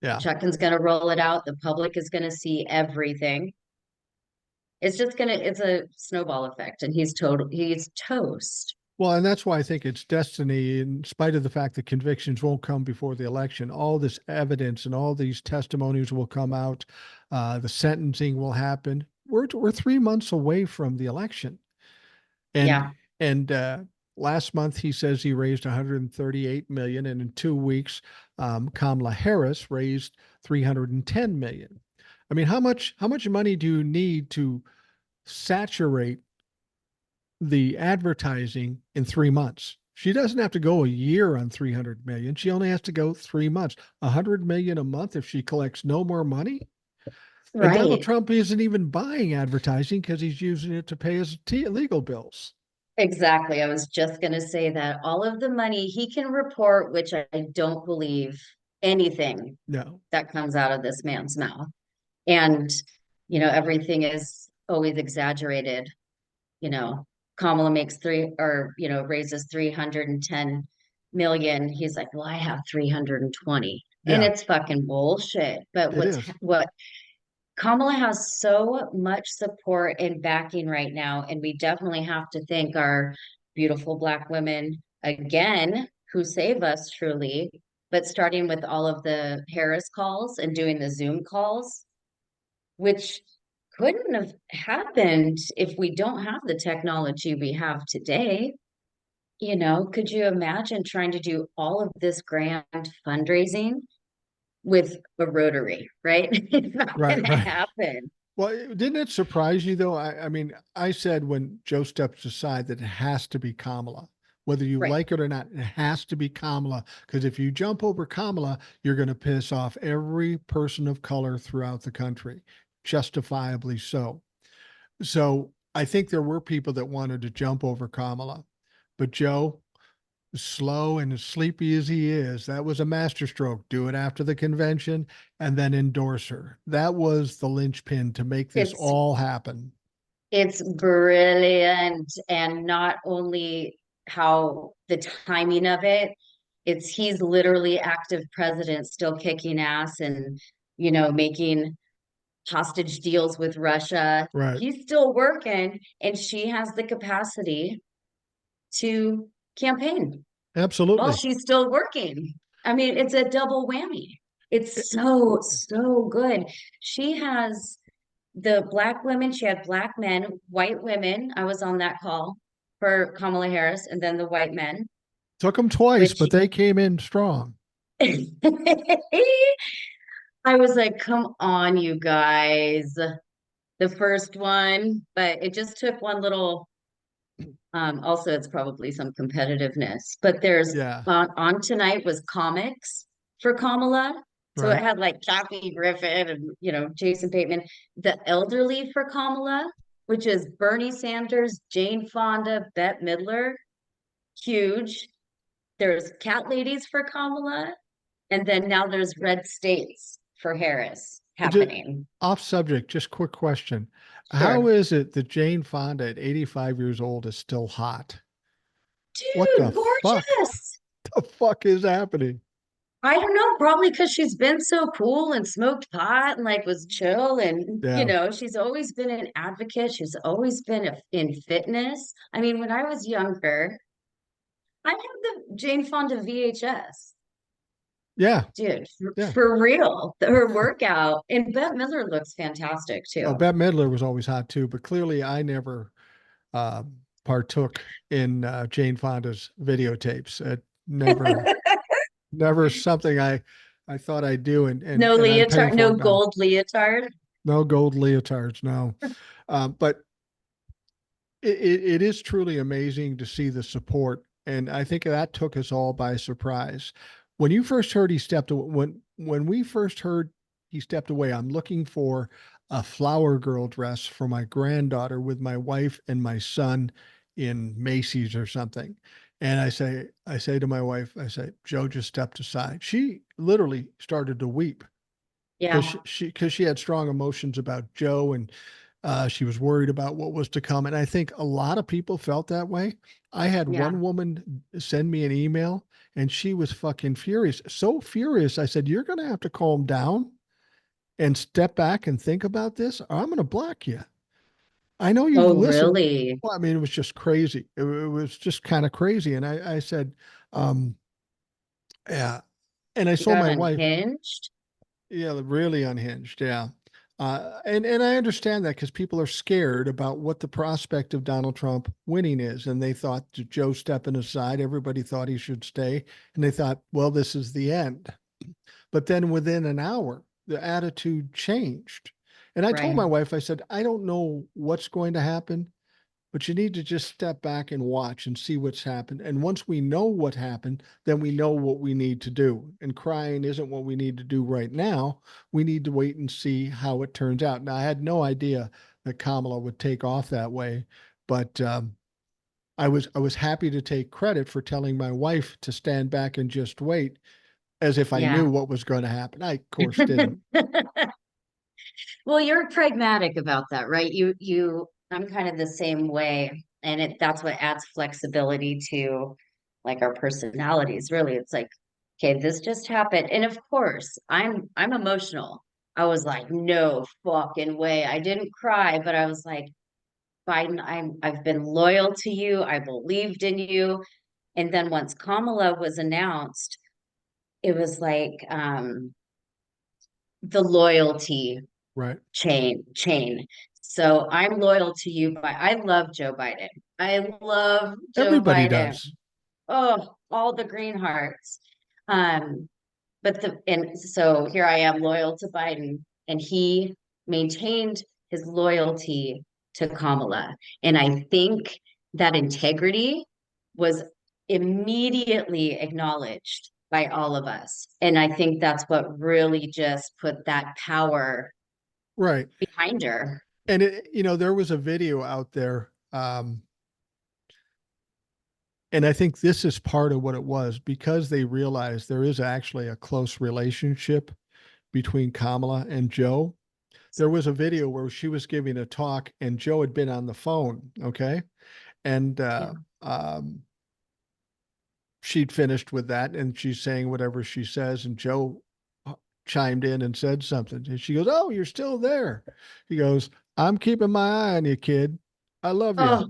Yeah. Chutkan's gonna roll it out. The public is gonna see everything. It's a snowball effect, and he's toast. Well, and that's why I think it's destiny, in spite of the fact that convictions won't come before the election. All this evidence and all these testimonies will come out. The sentencing will happen. We're 3 months away from the election. And Yeah. and last month he says he raised 138 million, and in 2 weeks, Kamala Harris raised 310 million. I mean, how much money do you need to saturate the advertising in 3 months? She doesn't have to go a year on 300 million. She only has to go 3 months. 100 million a month if she collects no more money. And Donald Right. Trump isn't even buying advertising because he's using it to pay his legal bills. Exactly. I was just going to say that all of the money he can report, which I don't believe anything No. that comes out of this man's mouth. And, everything is always exaggerated. You know, Kamala makes raises 310 million. He's like, well, I have 320. And Yeah, it's fucking bullshit. But it is. what Kamala has so much support and backing right now, and we definitely have to thank our beautiful Black women again who save us truly. But starting with all of the Harris calls and doing the Zoom calls, which couldn't have happened if we don't have the technology we have today. Could you imagine trying to do all of this grand fundraising with a rotary, right? It's not Right, going to right. happen. Well, didn't it surprise you though? I mean, I said when Joe steps aside that it has to be Kamala. Whether you Right. like it or not, it has to be Kamala. Because if you jump over Kamala, you're going to piss off every person of color throughout the country, justifiably so. So I think there were people that wanted to jump over Kamala. But Joe, slow and as sleepy as he is, that was a masterstroke. Do it after the convention and then endorse her. That was the linchpin to make this It's all happen. it's brilliant, and not only how the timing of it, it's he's literally active president still kicking ass and making hostage deals with Russia. Right. He's still working, and she has the capacity to campaign while Absolutely. she's still working. I mean, it's a double whammy. It's so, so good. She has the Black women, she had Black men, white women. I was on that call. for Kamala Harris, and then the white men, Took them twice, which but they came in strong. I was like, come on, you guys. The first one, but it just took one little also it's probably some competitiveness, but there's Yeah, on tonight was comics for Kamala. So it right. had like Kathy Griffin and Jason Bateman, the elderly for Kamala, which is Bernie Sanders, Jane Fonda, Bette Midler, huge. There's cat ladies for Kamala, and then now there's red states for Harris Just happening. off subject, just quick question. How Sure. is it that Jane Fonda at 85 years old is still hot? What Dude, the fuck? gorgeous. The fuck is happening? I don't know, probably because she's been so cool and smoked pot and like was chill and Yeah. she's always been an advocate. She's always been in fitness. I mean, when I was younger, I had the Jane Fonda VHS. Yeah. Dude, Yeah. for real. Her workout. And Bette Midler looks fantastic Oh, too. Bette Midler was always hot too, but clearly I never uh, partook in Jane Fonda's videotapes. It never something I thought I'd do, No and I'm paying leotard, for no it now. gold leotard. No gold leotards, no. But it is truly amazing to see the support, and I think that took us all by surprise. When you first heard he stepped when we first heard he stepped away, I'm looking for a flower girl dress for my granddaughter with my wife and my son in Macy's or something. And I say to my wife, I say, Joe just stepped aside. She literally started to weep because Yeah. she had strong emotions about Joe, and she was worried about what was to come. And I think a lot of people felt that way. I had Yeah. one woman send me an email and she was fucking furious. So furious. I said, you're going to have to calm down and step back and think about this, or I'm going to block you. I know you've Oh, listened. really? Well, I mean, it was just crazy. It was just kind of crazy. And I said, um, yeah. And I You saw got my wife. unhinged? Yeah, really unhinged. Yeah. And I understand that because people are scared about what the prospect of Donald Trump winning is. And they thought Joe stepping aside, everybody thought he should stay. And they thought, well, this is the end. But then within an hour, the attitude changed. And I told Right. my wife, I said, I don't know what's going to happen, but you need to just step back and watch and see what's happened. And once we know what happened, then we know what we need to do. And crying isn't what we need to do right now. We need to wait and see how it turns out. Now, I had no idea that Kamala would take off that way, but I was happy to take credit for telling my wife to stand back and just wait, as if I knew Yeah. what was going to happen. I, of course, didn't. Well, you're pragmatic about that, right? I'm kind of the same way. And that's what adds flexibility to like our personalities, really. It's like, okay, this just happened. And of course, I'm emotional. I was like, no fucking way. I didn't cry, but I was like, Biden, I've been loyal to you. I believed in you. And then once Kamala was announced, it was like the loyalty Right. chain. So I'm loyal to you, but I love Joe Biden. I love Joe Everybody Biden. does. Oh, all the green hearts. Um, and so here I am loyal to Biden, and he maintained his loyalty to Kamala. And I think that integrity was immediately acknowledged by all of us. And I think that's what really just put that power Right. behind her. And there was a video out there. And I think this is part of what it was because they realized there is actually a close relationship between Kamala and Joe. There was a video where she was giving a talk and Joe had been on the phone. Okay. And Yeah. um, she'd finished with that and she's saying whatever she says. And Joe chimed in and said something. And she goes, oh, you're still there. He goes, I'm keeping my eye on you, kid. I love you. Oh,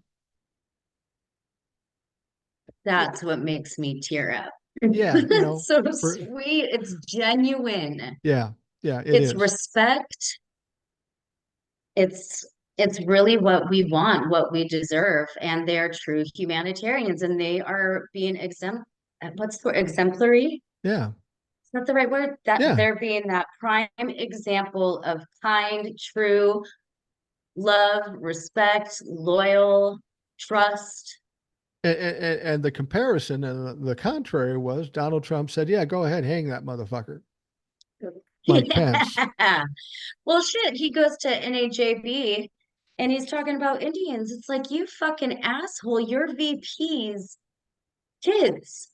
that's what makes me tear up. Yeah. It's so For, sweet. It's genuine. yeah. Yeah, it It's is. respect. It's it's really what we want, what we deserve, and they're true humanitarians, and they are being what's the word? Exemplary? Yeah. Is that the right word? That Yeah. they're being that prime example of kind, true love, respect, loyal, trust. And the comparison and the contrary was Donald Trump said, yeah, go ahead, hang that motherfucker. Mike Pence. Yeah. Well, shit, he goes to NAJB and he's talking about Indians. It's like, you fucking asshole, your VP's kids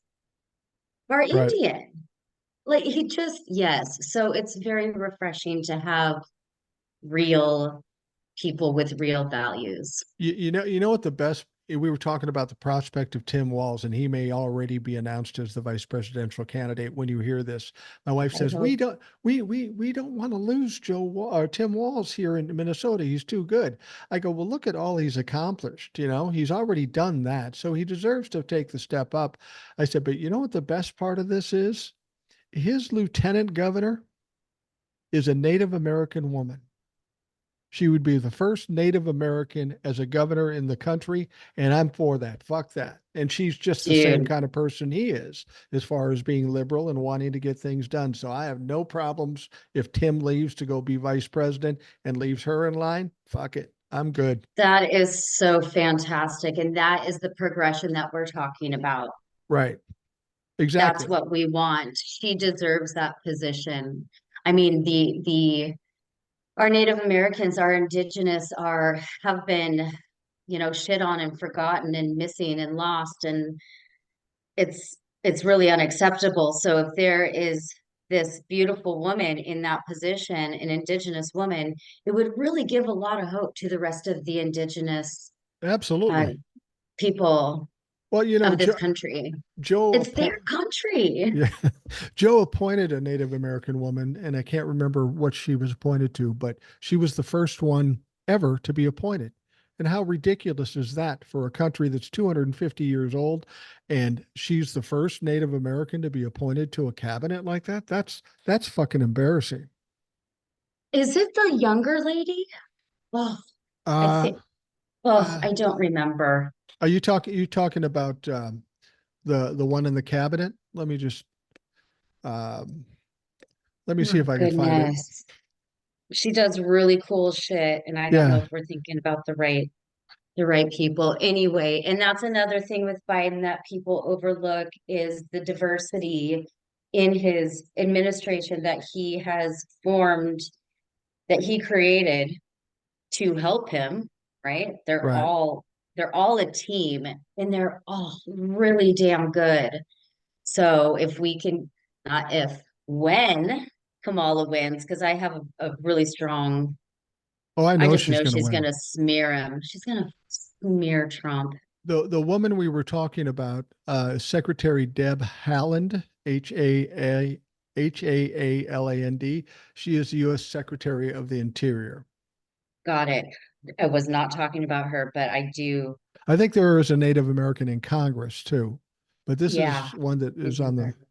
are Right. Indian. Like, he just, yes. So it's very refreshing to have real people with real values. You know what the best, we were talking about the prospect of Tim Walz, and he may already be announced as the vice presidential candidate when you hear this. My wife I says, hope. we don't want to lose or Tim Walz here in Minnesota. He's too good. I go, well, look at all he's accomplished. You know, he's already done that. So he deserves to take the step up. I said, but you know what the best part of this is? His lieutenant governor is a Native American woman. She would be the first Native American as a governor in the country, and I'm for that. Fuck that. And she's just the same Dude, kind of person he is, as far as being liberal and wanting to get things done. So I have no problems if Tim leaves to go be vice president and leaves her in line. Fuck it. I'm good. that is so fantastic. And that is the progression that we're talking about. Right. That's Exactly. what we want. She deserves that position. I mean, the our Native Americans, our indigenous are have been, shit on and forgotten and missing and lost, and it's really unacceptable. So if there is this beautiful woman in that position, an indigenous woman, it would really give a lot of hope to the rest of the indigenous uh, Absolutely. people Well, you know, of this country. Joe, It's their country. yeah, Joe appointed a Native American woman, and I can't remember what she was appointed to, but she was the first one ever to be appointed. And how ridiculous is that for a country that's 250 years old, and she's the first Native American to be appointed to a cabinet like that? That's fucking embarrassing. Is it the younger lady? Oh, I Uh, think. Oh, uh, I don't remember. are you talking about the one in the cabinet? Um, let me see Oh, if I can find it. goodness. She does really cool shit, and I don't know Yeah, if we're thinking about the right people anyway. And that's another thing with Biden that people overlook is the diversity in his administration that he has formed, that he created to help him, right? They're right. all they're all a team and they're all really damn good. So if we can, not if, when Kamala wins, because I have a really strong, Oh, I I know just she's know going to she's win. gonna smear him. She's gonna smear Trump. The woman we were talking about, Secretary Deb Haaland, Haaland. She is the U.S. Secretary of the Interior. Got it. I was not talking about her, but I do. I think there is a Native American in Congress too, but this Yeah, is one that is she's on the. incredible.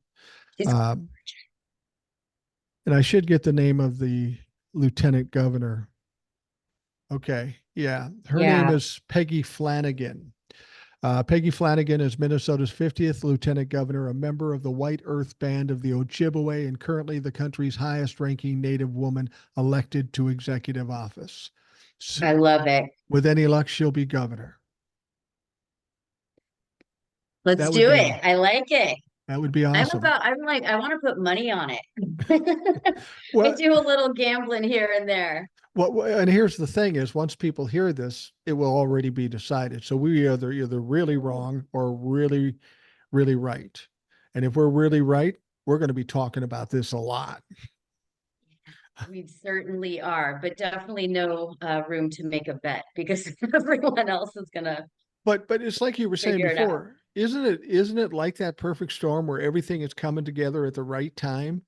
She's Uh, and I should get the name of the lieutenant governor. Okay, yeah, her name yeah. is Peggy Flanagan. Peggy Flanagan is Minnesota's 50th lieutenant governor, a member of the White Earth Band of the Ojibwe, and currently the country's highest ranking Native woman elected to executive office. I love it. With any luck, she'll be governor. Let's That would do be it. I like it. that would be awesome. I'm like, I want to put money on it. I Well, do a little gambling here and there. and here's the thing: is once people hear this, it will already be decided. So we either really wrong or really right. And if we're really right, we're going to be talking about this a lot. We certainly are, but definitely no room to make a bet because everyone else is gonna But it's like you were saying figure it out. before, isn't it like that perfect storm where everything is coming together at the right time?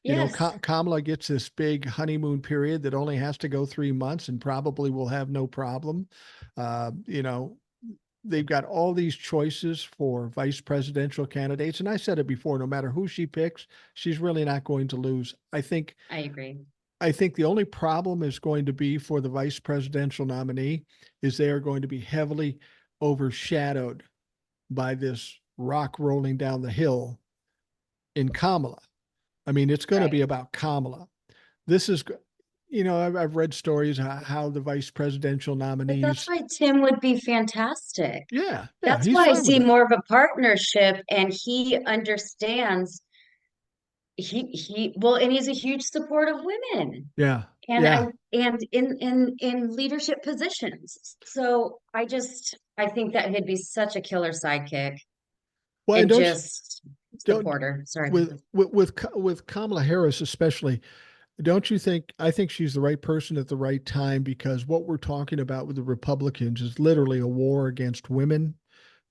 You know, Yes, Kamala gets this big honeymoon period that only has to go 3 months and probably will have no problem. You know, they've got all these choices for vice presidential candidates. And I said it before, no matter who she picks, she's really not going to lose. I think I agree. I think the only problem is going to be for the vice presidential nominee is they are going to be heavily overshadowed by this rock rolling down the hill in Kamala. I mean, it's going to Right. be about Kamala. This is, I've read stories how the vice presidential But that's nominees. why Tim would be fantastic. Yeah, That's he's why I fine with see it. more of a partnership, and he understands well, and he's a huge supporter of women Yeah, and I yeah. and in leadership positions. So I think that he'd be such a killer sidekick Well, and and just don't supporter. Sorry. with Kamala Harris especially. Don't you think? I think she's the right person at the right time because what we're talking about with the Republicans is literally a war against women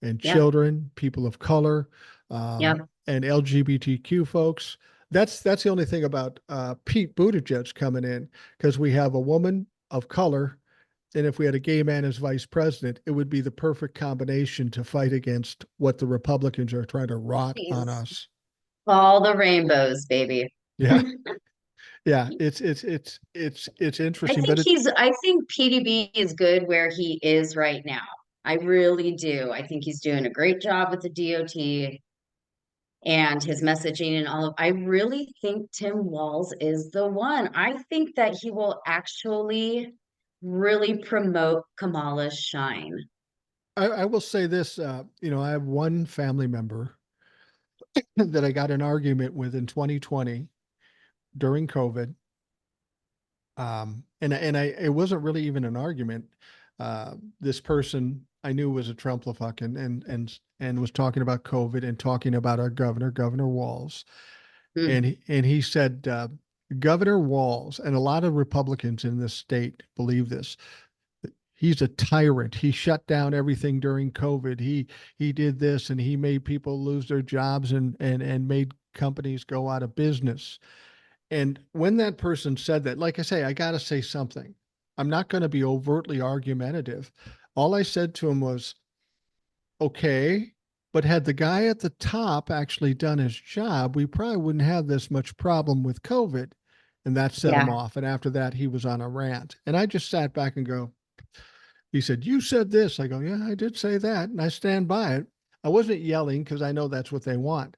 and Yep. children, people of color, Yep. and LGBTQ folks. That's the only thing about Pete Buttigieg coming in because we have a woman of color, and if we had a gay man as vice president, it would be the perfect combination to fight against what the Republicans are trying to rot on He's us. all the rainbows, baby. Yeah, yeah. It's interesting, but I think PDB is good where he is right now. I really do. I think he's doing a great job with the DOT and his messaging and all of. I really think Tim Walz is the one. I think that he will actually really promote Kamala's shine. I will say this. I have one family member that I got an argument with in 2020 during COVID. And it wasn't really even an argument. This person I knew was a Trumplafuck and was talking about COVID and talking about our governor, Governor Walz. Mm, And he said, Governor Walz, and a lot of Republicans in this state believe this. He's a tyrant. He shut down everything during COVID. He did this and he made people lose their jobs and made companies go out of business. And when that person said that, like I say, I got to say something. I'm not going to be overtly argumentative. All I said to him was, okay, but had the guy at the top actually done his job, we probably wouldn't have this much problem with COVID. And that set him yeah. off. And after that, he was on a rant. And I just sat back and go, he said, you said this. I go, yeah, I did say that. And I stand by it. I wasn't yelling because I know that's what they want.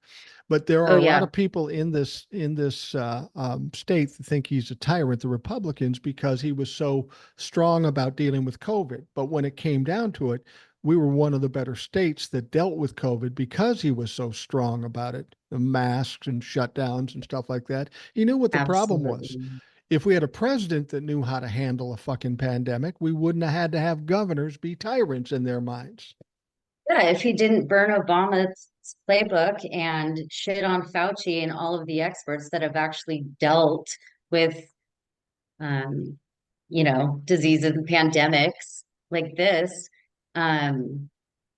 But there Oh are a lot yeah. of people in this state that think he's a tyrant, the Republicans, because he was so strong about dealing with COVID. But when it came down to it, we were one of the better states that dealt with COVID because he was so strong about it, the masks and shutdowns and stuff like that. He knew what the problem was. Absolutely. If we had a president that knew how to handle a fucking pandemic, we wouldn't have had to have governors be tyrants in their minds. Yeah, if he didn't burn Obama's playbook and shit on Fauci and all of the experts that have actually dealt with um, diseases and pandemics like this. Um,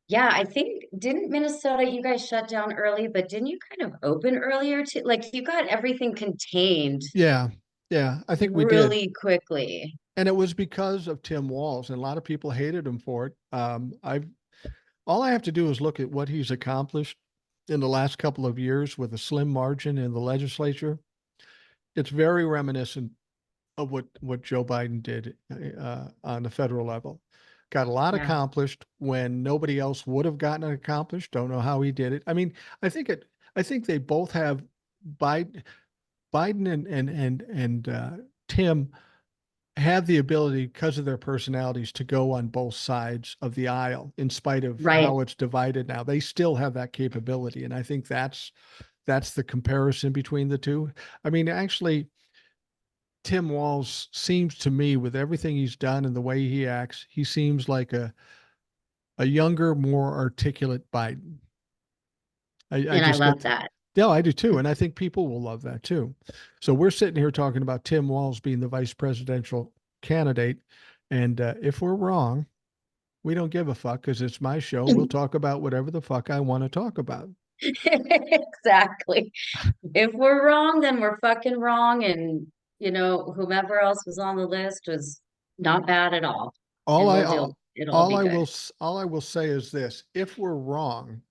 yeah, I think didn't Minnesota, you guys shut down early, but didn't you kind of open earlier too? Like you got everything contained Yeah, yeah, I think we did. really quickly. And it was because of Tim Walz, and a lot of people hated him for it. I've all I have to do is look at what he's accomplished in the last couple of years with a slim margin in the legislature. It's very reminiscent of what Joe Biden did on the federal level. Got a lot Yeah, accomplished when nobody else would have gotten it accomplished. Don't know how he did it. I mean, I think it. I think they both have Biden, Biden and Tim have the ability because of their personalities to go on both sides of the aisle in spite of right. how it's divided now. They still have that capability, and I think that's the comparison between the two. I mean, actually, Tim Walz seems to me, with everything he's done and the way he acts, he seems like a younger, more articulate Biden. I And I just love get, that. yeah, I do too. And I think people will love that too. So we're sitting here talking about Tim Walz being the vice presidential candidate. And if we're wrong, we don't give a fuck because it's my show. We'll talk about whatever the fuck I want to talk about. Exactly. If we're wrong, then we're fucking wrong. And, whomever else was on the list was not bad at all. All And I it'll be good. all I will say is this: if we're wrong,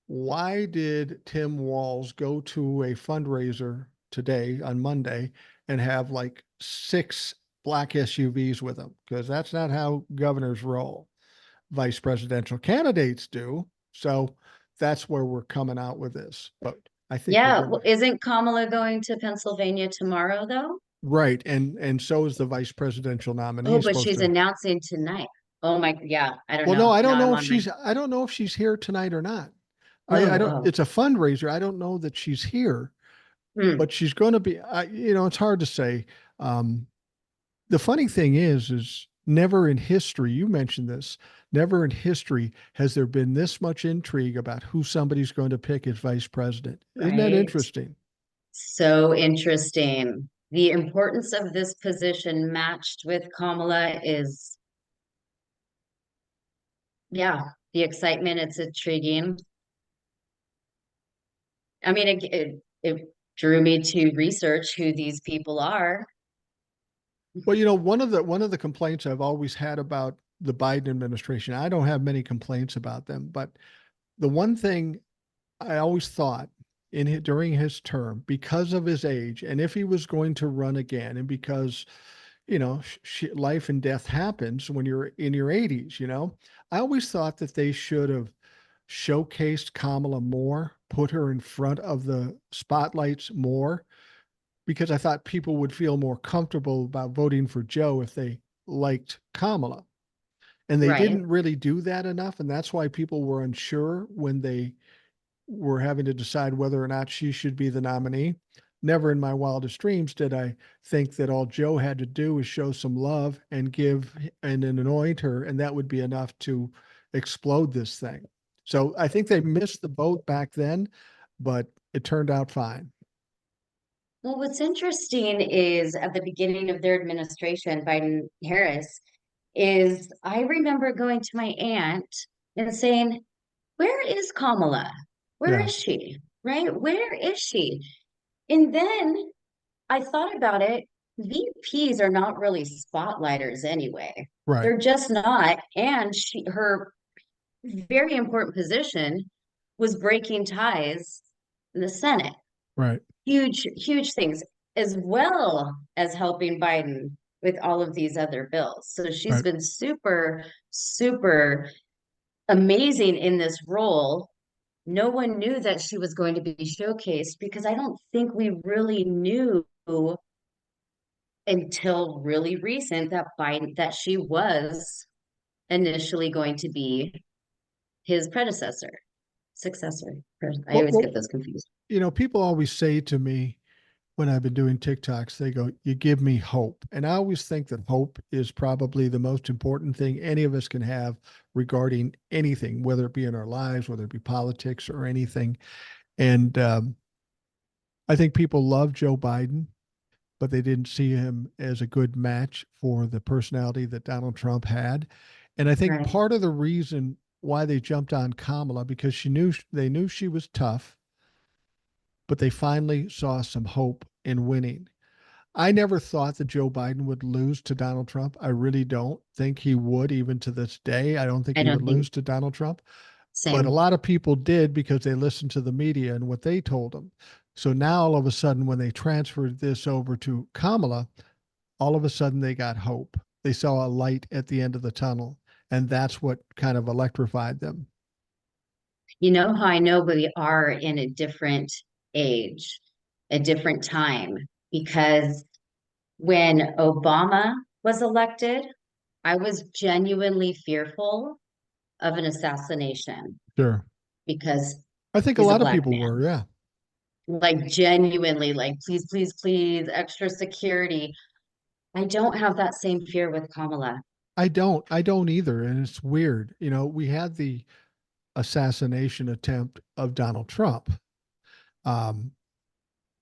why did Tim Walz go to a fundraiser today on Monday and have like 6 black SUVs with them, because that's not how governors roll. Vice presidential candidates do. So that's where we're coming out with this. But I think we're Yeah. going Well, isn't Kamala going to Pennsylvania tomorrow, though? right. And so is the vice presidential nominee Oh, is but supposed she's to. announcing tonight. Oh my, yeah. I don't Well, no, know. I don't Now I'm know if on my. she's here tonight or not. I Oh, don't, oh. it's a fundraiser. I don't know that she's here, Hmm, but she's going to be, it's hard to say. Um, the funny thing is never in history, you mentioned this, never in history has there been this much intrigue about who somebody's going to pick as vice president. Isn't that right. interesting? So interesting. The importance of this position matched with Kamala is, yeah, the excitement. It's intriguing. I mean, it drew me to research who these people are. Well, one of the complaints I've always had about the Biden administration, I don't have many complaints about them, but the one thing I always thought during his term, because of his age, and if he was going to run again, and because life and death happens when you're in your 80s. I always thought that they should have showcased Kamala more, put her in front of the spotlights more, because I thought people would feel more comfortable about voting for Joe if they liked Kamala. And they Right. didn't really do that enough. And that's why people were unsure when they were having to decide whether or not she should be the nominee. Never in my wildest dreams did I think that all Joe had to do was show some love and give and anoint her, and that would be enough to explode this thing. So I think they missed the boat back then, but it turned out fine. Well, what's interesting is at the beginning of their administration, Biden Harris, is I remember going to my aunt and saying, "Where is Kamala? Where Yeah, is she? Right? Where is she?" And then I thought about it. VPs are not really spotlighters anyway. right, They're just not. And her very important position was breaking ties in the Senate. right, Huge, huge things, as well as helping Biden with all of these other bills. So she's right. been super, super amazing in this role. No one knew that she was going to be showcased because I don't think we really knew until really recent that she was initially going to be his successor. I Well, always well, get those confused. people always say to me, when I've been doing TikToks, they go, "You give me hope." And I always think that hope is probably the most important thing any of us can have regarding anything, whether it be in our lives, whether it be politics or anything. And I think people love Joe Biden, but they didn't see him as a good match for the personality that Donald Trump had. And I think Right. part of the reason why they jumped on Kamala, because they knew she was tough, but they finally saw some hope in winning. I never thought that Joe Biden would lose to Donald Trump. I really don't think he would, even to this day. I don't think I he would don't think lose to Donald Trump. But a same. lot of people did because they listened to the media and what they told them. So now all of a sudden, when they transferred this over to Kamala, all of a sudden they got hope. They saw a light at the end of the tunnel. And that's what kind of electrified them. You know how I know we are in a different age, a different time, because when Obama was elected, I was genuinely fearful of an assassination Sure. because I think a he's a lot of black people were. man. Yeah. Like genuinely, like please, please, please, extra security. I don't have that same fear with Kamala. I don't either. And it's weird. We had the assassination attempt of Donald Trump. Um,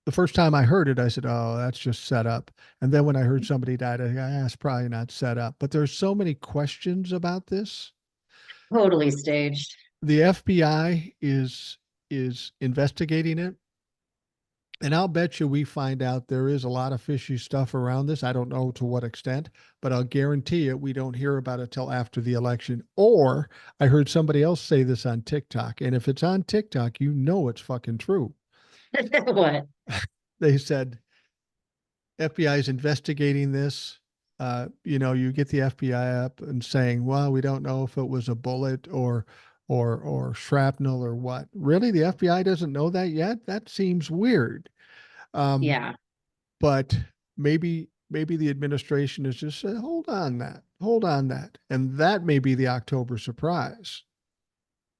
the first time I heard it, I said, "Oh, that's just set up." And then when I heard somebody died, I think, "It's probably not set up." But there's so many questions about this. Totally staged. The FBI is investigating it, and I'll bet you we find out there is a lot of fishy stuff around this. I don't know to what extent, but I'll guarantee it we don't hear about it till after the election. Or I heard somebody else say this on TikTok, and if it's on TikTok, it's fucking true. What? They said FBI is investigating this. You get the FBI up and saying, well, we don't know if it was a bullet or shrapnel or what. Really? The FBI doesn't know that yet? That seems weird. Um, Yeah. but maybe the administration is just saying, hold on that. And that may be the October surprise.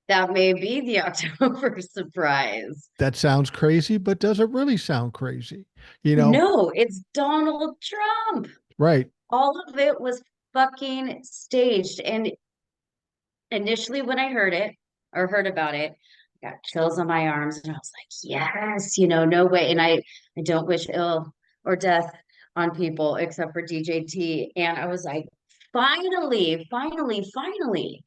That may be the October surprise. That sounds crazy, but does it really sound crazy? No, it's Donald Trump. Right. All of it was fucking staged. And initially, when I heard it or heard about it, I got chills on my arms, and I was like, yes, no way. And I don't wish ill or death on people except for DJT. And I was like, finally, finally, finally.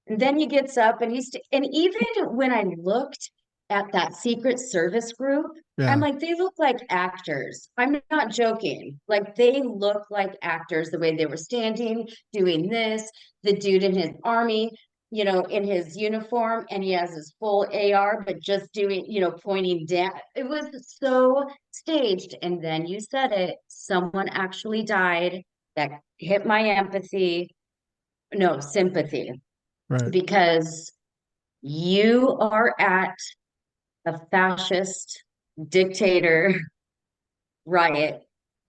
And then he gets up and and even when I looked at that Secret Service group, I'm Yeah. like, they look like actors. I'm not joking. Like they look like actors the way they were standing, doing this, the dude in his army, in his uniform, and he has his full AR, but just doing, pointing down. It was so staged. And then you said it, someone actually died that hit my empathy, no, sympathy, Right. because you are at a fascist dictator riot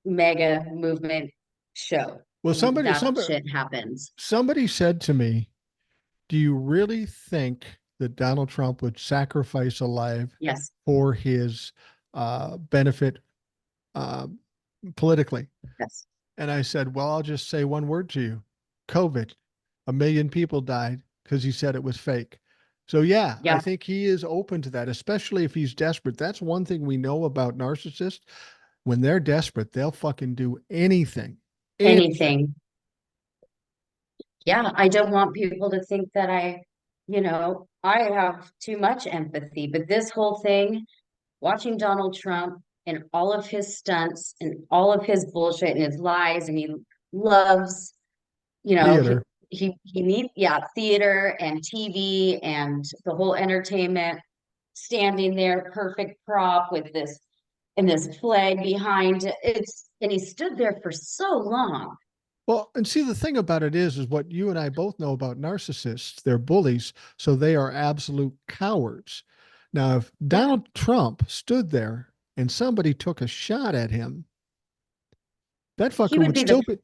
mega movement show Well, and somebody, that somebody, shit happens. somebody said to me, do you really think that Donald Trump would sacrifice a life Yes. for his benefit uh, politically? Yes. And I said, well, I'll just say one word to you: COVID. 1 million people died because he said it was fake. So, yeah, I Yeah. think he is open to that, especially if he's desperate. That's one thing we know about narcissists. When they're desperate, they'll fucking do anything. Anything. Anything. Yeah. I don't want people to think that I have too much empathy, but this whole thing, watching Donald Trump and all of his stunts and all of his bullshit and his lies, and he loves, you know, he Theater. he needs, yeah, theater and TV and the whole entertainment, standing there, perfect prop with this and this flag behind it. And he stood there for so long. Well, and see, the thing about it is what you and I both know about narcissists. They're bullies, so they are absolute cowards. Now, if Yeah, Donald Trump stood there and somebody took a shot at him, that he fucker would would be the still be,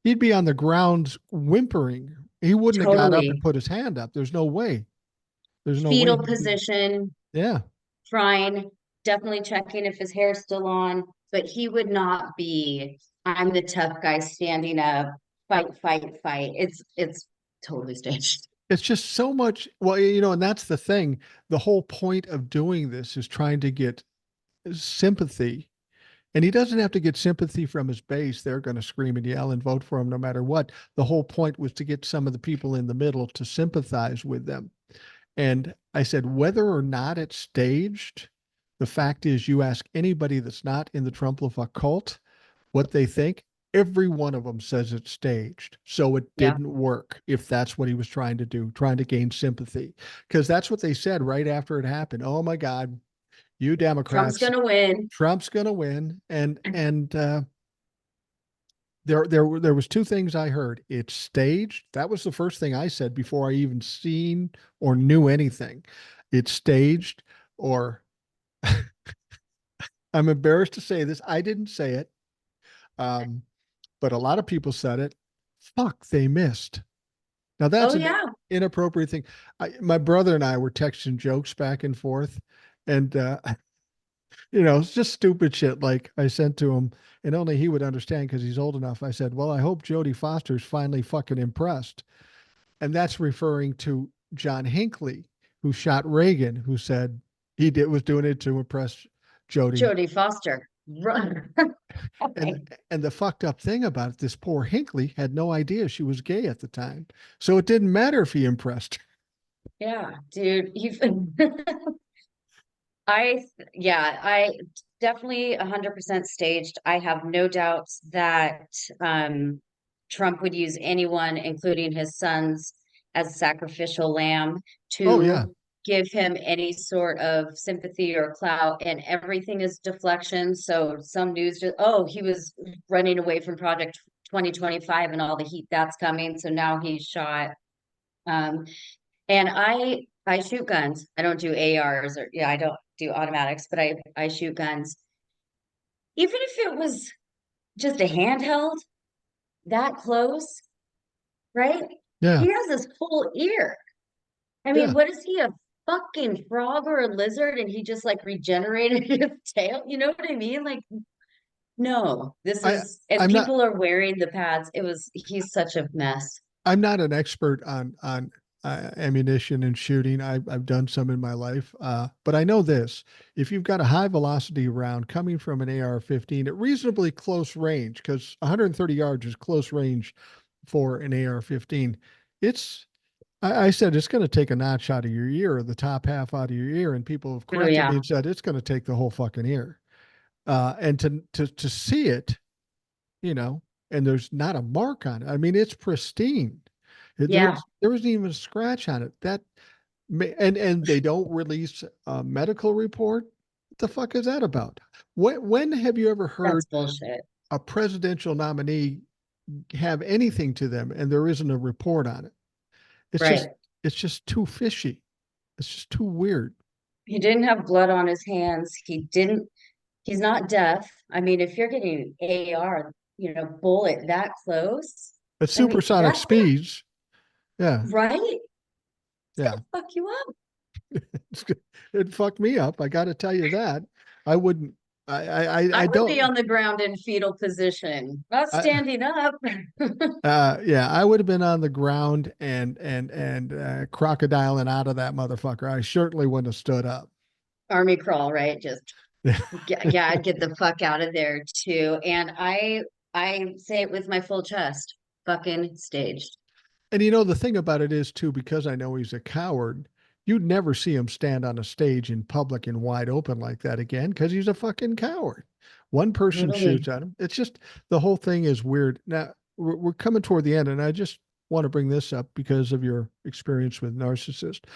he'd be on the ground whimpering. He wouldn't have got up and totally put his hand up. There's no way. There's no way fetal he'd be. position, Yeah. trying, definitely checking if his hair's still on, but he would not be, I'm the tough guy standing up, fight, fight, fight. It's totally staged. It's just so much. Well, and that's the thing. The whole point of doing this is trying to get sympathy. And he doesn't have to get sympathy from his base. They're going to scream and yell and vote for him no matter what. The whole point was to get some of the people in the middle to sympathize with them. And I said, whether or not it's staged, the fact is, you ask anybody that's not in the Trump-Lefuck cult what they think, every one of them says it's staged. So it Yeah. didn't work if that's what he was trying to do, trying to gain sympathy. Because that's what they said right after it happened. Oh my God, you Trump's Democrats, gonna win. Trump's going to win. And there was two things I heard. It's staged. That was the first thing I said before I even seen or knew anything. It's staged, or I'm embarrassed to say this. I didn't say it. But a lot of people said it. Fuck, they missed. Now Oh that's an yeah. inappropriate thing. My brother and I were texting jokes back and forth, and it's just stupid shit like I sent to him, and only he would understand because he's old enough. I said, "Well, I hope Jodie Foster's finally fucking impressed," and that's referring to John Hinckley, who shot Reagan, who said was doing it to impress Jodie. Jodie Foster. Run. Okay. And the fucked up thing about it, this poor Hinckley had no idea she was gay at the time, so it didn't matter if he impressed her. Yeah, dude. I definitely 100% staged. I have no doubts that Trump would use anyone, including his sons, as sacrificial lamb Oh yeah, to give him any sort of sympathy or clout, and everything is deflection. So some news just, oh, he was running away from Project 2025 and all the heat that's coming. So now he's shot. And I shoot guns. I don't do ARs, or yeah, I don't do automatics, but I shoot guns. Even if it was just a handheld that close, right? Yeah. He has this whole ear. I mean, Yeah. what is he, a fucking frog or a lizard? And he just like regenerated his tail. You know what I mean? Like, no, this I, is, and I'm not, people are wearing the pads. He's such a mess. I'm not an expert on ammunition and shooting. I've done some in my life, but I know this: if you've got a high velocity round coming from an AR-15 at reasonably close range, because 130 yards is close range for an AR-15, it's I said it's going to take a notch out of your ear, or the top half out of your ear, and people have Oh, corrected me yeah. and said it's going to take the whole fucking ear. And to see it, you know, and there's not a mark on it. I mean, it's pristine. Yeah, There wasn't even a scratch on it. And they don't release a medical report. What the fuck is that about? When have you ever heard that's bullshit. a presidential nominee have anything to them and there isn't a report on it? It's Right. just it's just too fishy. It's just too weird. He didn't have blood on his hands. He's not deaf. I mean, if you're getting AR, bullet that close, At I mean, supersonic that's speeds, yeah, right. It's yeah. gonna fuck you up. It fucked me up. I got to tell you that. I wouldn't. I I would be don't. on the ground in fetal position, not I, standing up. yeah, I would have been on the ground and crocodiling out of that motherfucker. I certainly wouldn't have stood up. Army crawl, right? Just yeah, I'd get the fuck out of there too. And I say it with my full chest. Fucking staged. And you know, the thing about it is too, because I know he's a coward, you'd never see him stand on a stage in public and wide open like that again because he's a fucking coward. One person Totally. shoots at him. It's just the whole thing is weird. Now we're coming toward the end, and I just want to bring this up because of your experience with narcissist. Yeah.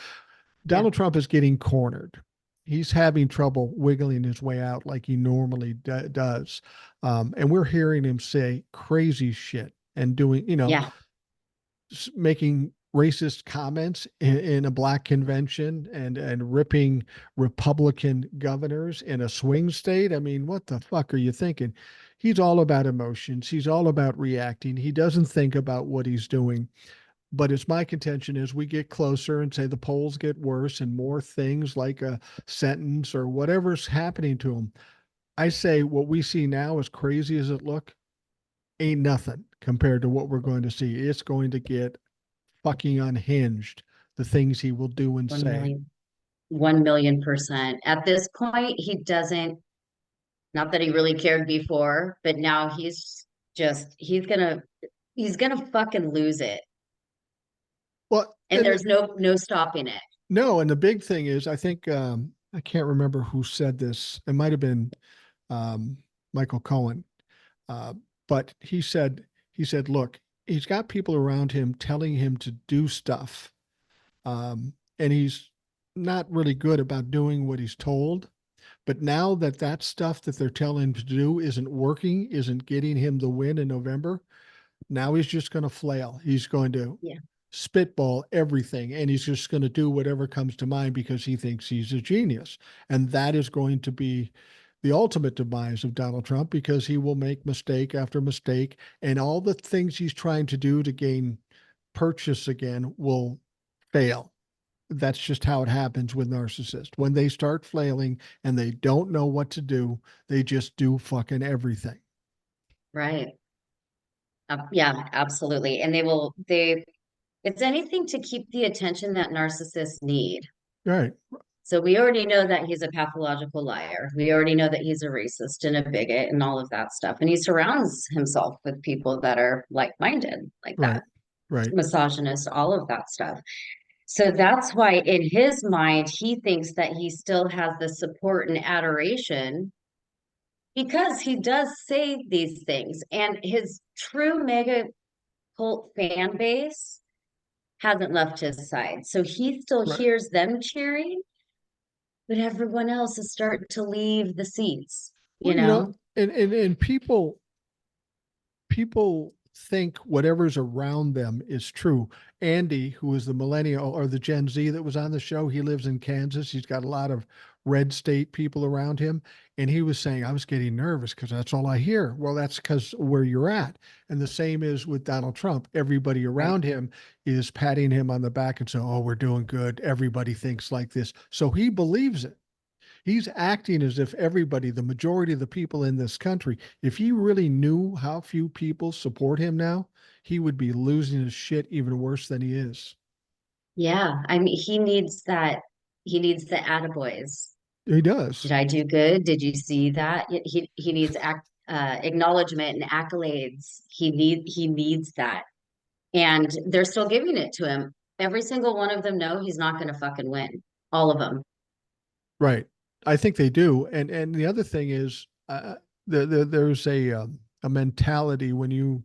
Donald Trump is getting cornered. He's having trouble wiggling his way out like he normally does. And we're hearing him say crazy shit and doing, Yeah. making racist comments in a black convention and ripping Republican governors in a swing state. I mean, what the fuck are you thinking? He's all about emotions. He's all about reacting. He doesn't think about what he's doing. But it's my contention as we get closer and say the polls get worse and more things like a sentence or whatever's happening to him, I say what we see now, as crazy as it look, ain't nothing compared to what we're going to see. It's going to get fucking unhinged, the things he will do and 1 say. million. 1 million%. At this point, he doesn't, not that he really cared before, but now he's gonna fucking lose it. Well, And there's no stopping it. no, and the big thing is, I think I can't remember who said this. It might have been um, Michael Cohen, uh, but he said, look, he's got people around him telling him to do stuff, and he's not really good about doing what he's told. But now that that stuff that they're telling him to do isn't working, isn't getting him the win in November, now he's just going to flail. He's going to Yeah. spitball everything and he's just going to do whatever comes to mind because he thinks he's a genius. And that is going to be the ultimate demise of Donald Trump because he will make mistake after mistake. And all the things he's trying to do to gain purchase again will fail. That's just how it happens with narcissists. When they start flailing and they don't know what to do, they just do fucking everything. Right. Yeah, absolutely. And it's anything to keep the attention that narcissists need. Right. So we already know that he's a pathological liar. We already know that he's a racist and a bigot and all of that stuff. And he surrounds himself with people that are like-minded, like Right. that, Right. misogynist, all of that stuff. So that's why in his mind, he thinks that he still has the support and adoration because he does say these things. And his true mega cult fan base hasn't left his side. So he still Right. hears them cheering, but everyone else is starting to leave the seats, you Well, you know, know? and people think whatever's around them is true. Andy, who is the millennial or the Gen Z that was on the show, he lives in Kansas. He's got a lot of red state people around him. And he was saying, I was getting nervous because that's all I hear. Well, that's because where you're at. And the same is with Donald Trump. Everybody Right. around him is patting him on the back and saying, oh, we're doing good. Everybody thinks like this. So he believes it. He's acting as if everybody, the majority of the people in this country, if he really knew how few people support him now, he would be losing his shit even worse than he is. Yeah. I mean, he needs the attaboys. He Did does. I do good? Did you see that? He needs acknowledgement and accolades. He needs that. And they're still giving it to him. Every single one of them know he's not going to fucking win. All of them. Right. I think they do. And the other thing is, there's a mentality when you,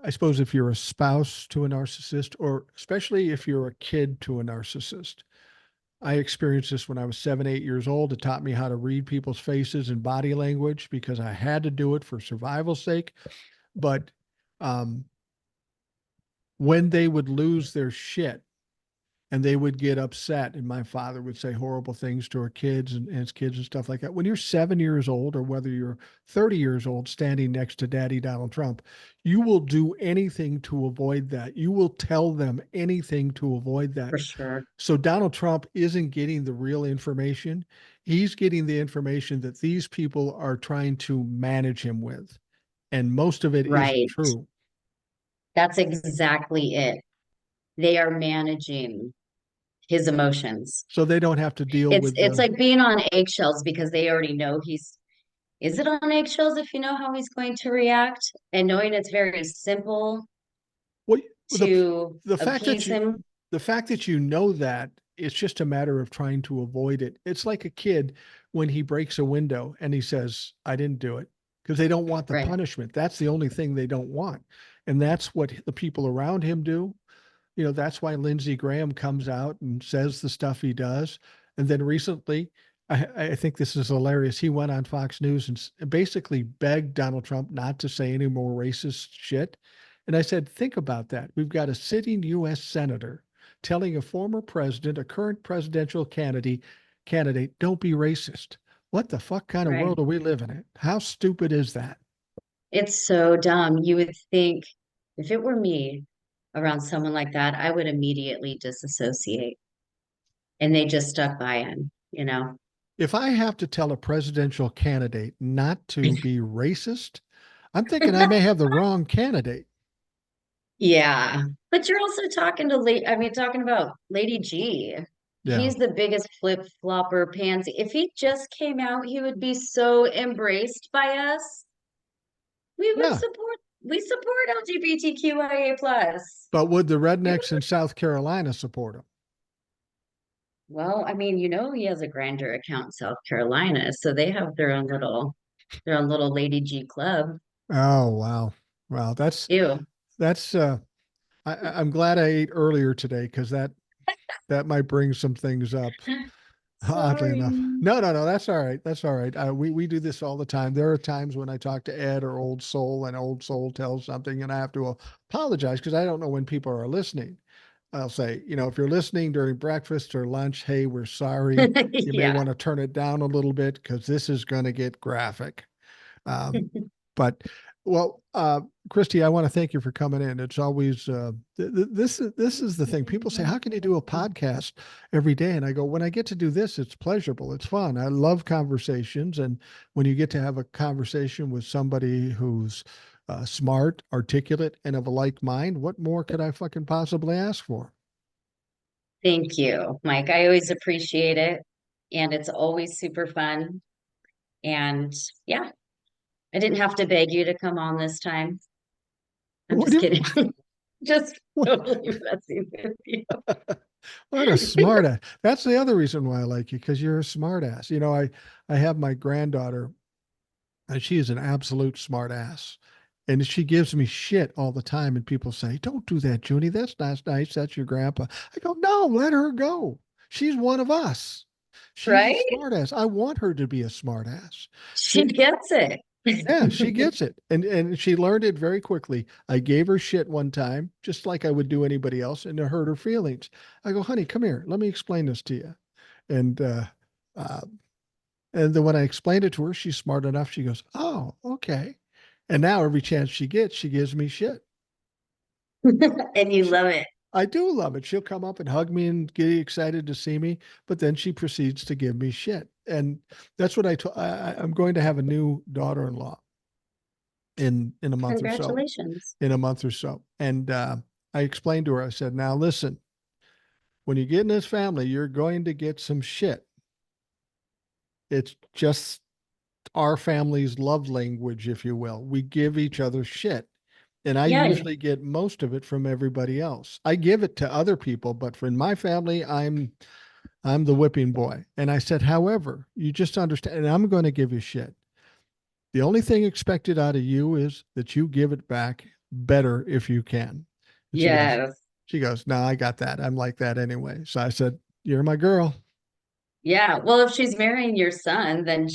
I suppose, if you're a spouse to a narcissist, or especially if you're a kid to a narcissist. I experienced this when I was 7, 8 years old. It taught me how to read people's faces and body language because I had to do it for survival's sake. But um, when they would lose their shit and they would get upset, and my father would say horrible things to our kids and his kids and stuff like that. When you're 7 years old, or whether you're 30 years old standing next to Daddy Donald Trump, you will do anything to avoid that. You will tell them anything to avoid that. For sure. So Donald Trump isn't getting the real information. He's getting the information that these people are trying to manage him with. And most of it isn't Right. true. That's exactly it. They are managing his emotions. So they don't have to deal with It's the, like being on eggshells because they already know he's is it on eggshells if you know how he's going to react and knowing it's very simple what the to the fact that appease you him. the fact that you know that it's just a matter of trying to avoid it. It's like a kid when he breaks a window and he says, I didn't do it, because they don't want the Right. punishment. That's the only thing they don't want. And that's what the people around him do. That's why Lindsey Graham comes out and says the stuff he does. And then recently, I think this is hilarious. He went on Fox News and basically begged Donald Trump not to say any more racist shit. And I said, think about that. We've got a sitting U.S. senator telling a former president, a current presidential candidate, don't be racist. What the fuck kind of Right. world are we living in? How stupid is that? It's so dumb. You would think if it were me around someone like that, I would immediately disassociate. And they just stuck by him, you know? If I have to tell a presidential candidate not to be racist, I'm thinking I may have the wrong candidate. Yeah. But you're also talking to talking about Lady G. Yeah. He's the biggest flip flopper pansy. If he just came out, he would be so embraced by us. Yeah. We support LGBTQIA plus. But would the You rednecks in know? South Carolina support him? Well, I mean, you know, he has a grander account in South Carolina, so they have their own little Lady G club. Oh, wow. Wow. Ew. That's I'm glad I ate earlier today because that might bring some things up. Oddly enough. Sorry. No, no, no. That's all right. That's all right. We do this all the time. There are times when I talk to Ed or Old Soul and Old Soul tells something and I have to apologize because I don't know when people are listening. I'll say, if you're listening during breakfast or lunch, hey, we're sorry. You may Yeah. want to turn it down a little bit because this is going to get graphic. Um, but well, Khristi, I want to thank you for coming in. It's always this is the thing. People say, "How can you do a podcast every day?" And I go, "When I get to do this, it's pleasurable. It's fun. I love conversations, and when you get to have a conversation with somebody who's smart, articulate, and of a like mind, what more could I fucking possibly ask for?" Thank you, Mike. I always appreciate it. And it's always super fun. And yeah, I didn't have to beg you to come on this time. I'm What just do you, kidding. Just what, totally messing with you. what a smart ass. That's the other reason why I like you, because you're a smart ass. I have my granddaughter, and she is an absolute smart ass. And she gives me shit all the time. And people say, don't do that, Junie. That's not nice. That's your grandpa. I go, no, let her go. She's one of us. She's a Right? smartass. I want her to be a smartass. She gets it. Yeah, she gets it. And she learned it very quickly. I gave her shit one time, just like I would do anybody else, and it hurt her feelings. I go, honey, come here. Let me explain this to you. And uh, and then when I explained it to her, she's smart enough. She goes, oh, okay. And now every chance she gets, she gives me shit. And you She, love it. I do love it. She'll come up and hug me and get excited to see me, but then she proceeds to give me shit. And that's what I'm going to have a new daughter-in-law in a month or so. Congratulations. In a month or so. And I explained to her, I said, now listen, when you get in this family, you're going to get some shit. It's just our family's love language, if you will. We give each other shit. And I Yeah, usually get most of it from everybody else. I give it to other people, but for in my family, I'm the whipping boy. And I said, however, you just understand, and I'm going to give you shit. The only thing expected out of you is that you give it back better if you can. And yes. she goes, no, I got that. I'm like that anyway. So I said, you're my girl. Yeah. Well, if she's marrying your son, then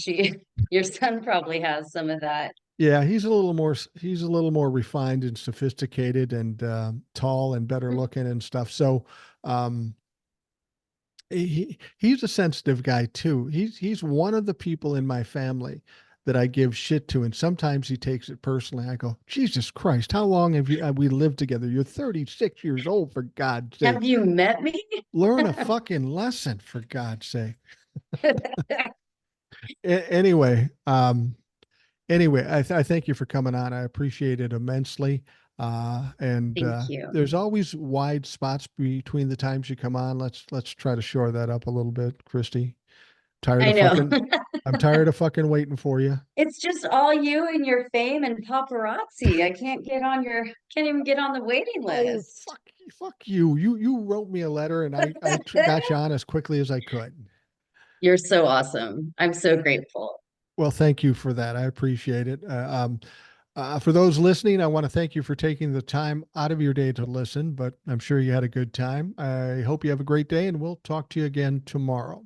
your son probably has some of that. Yeah, he's a little more refined and sophisticated and tall and better looking and stuff. So um, he's a sensitive guy too. He's one of the people in my family that I give shit to, and sometimes he takes it personally. I go, Jesus Christ, how long have we lived together? You're 36 years old, for God's Have sake. you met me? Learn a fucking lesson, for God's sake. Anyway, anyway, I thank you for coming on. I appreciate it immensely. And Thank you. there's always wide spots between the times you come on. Let's try to shore that up a little bit, Khristi. Tired I of know. fucking I'm tired of fucking waiting for you. It's just all you and your fame and paparazzi. I can't even get on the waiting Oh, list. fuck you. You wrote me a letter and I got you on as quickly as I could. You're so awesome. I'm so grateful. Well, thank you for that. I appreciate it. For those listening, I want to thank you for taking the time out of your day to listen, but I'm sure you had a good time. I hope you have a great day, and we'll talk to you again tomorrow.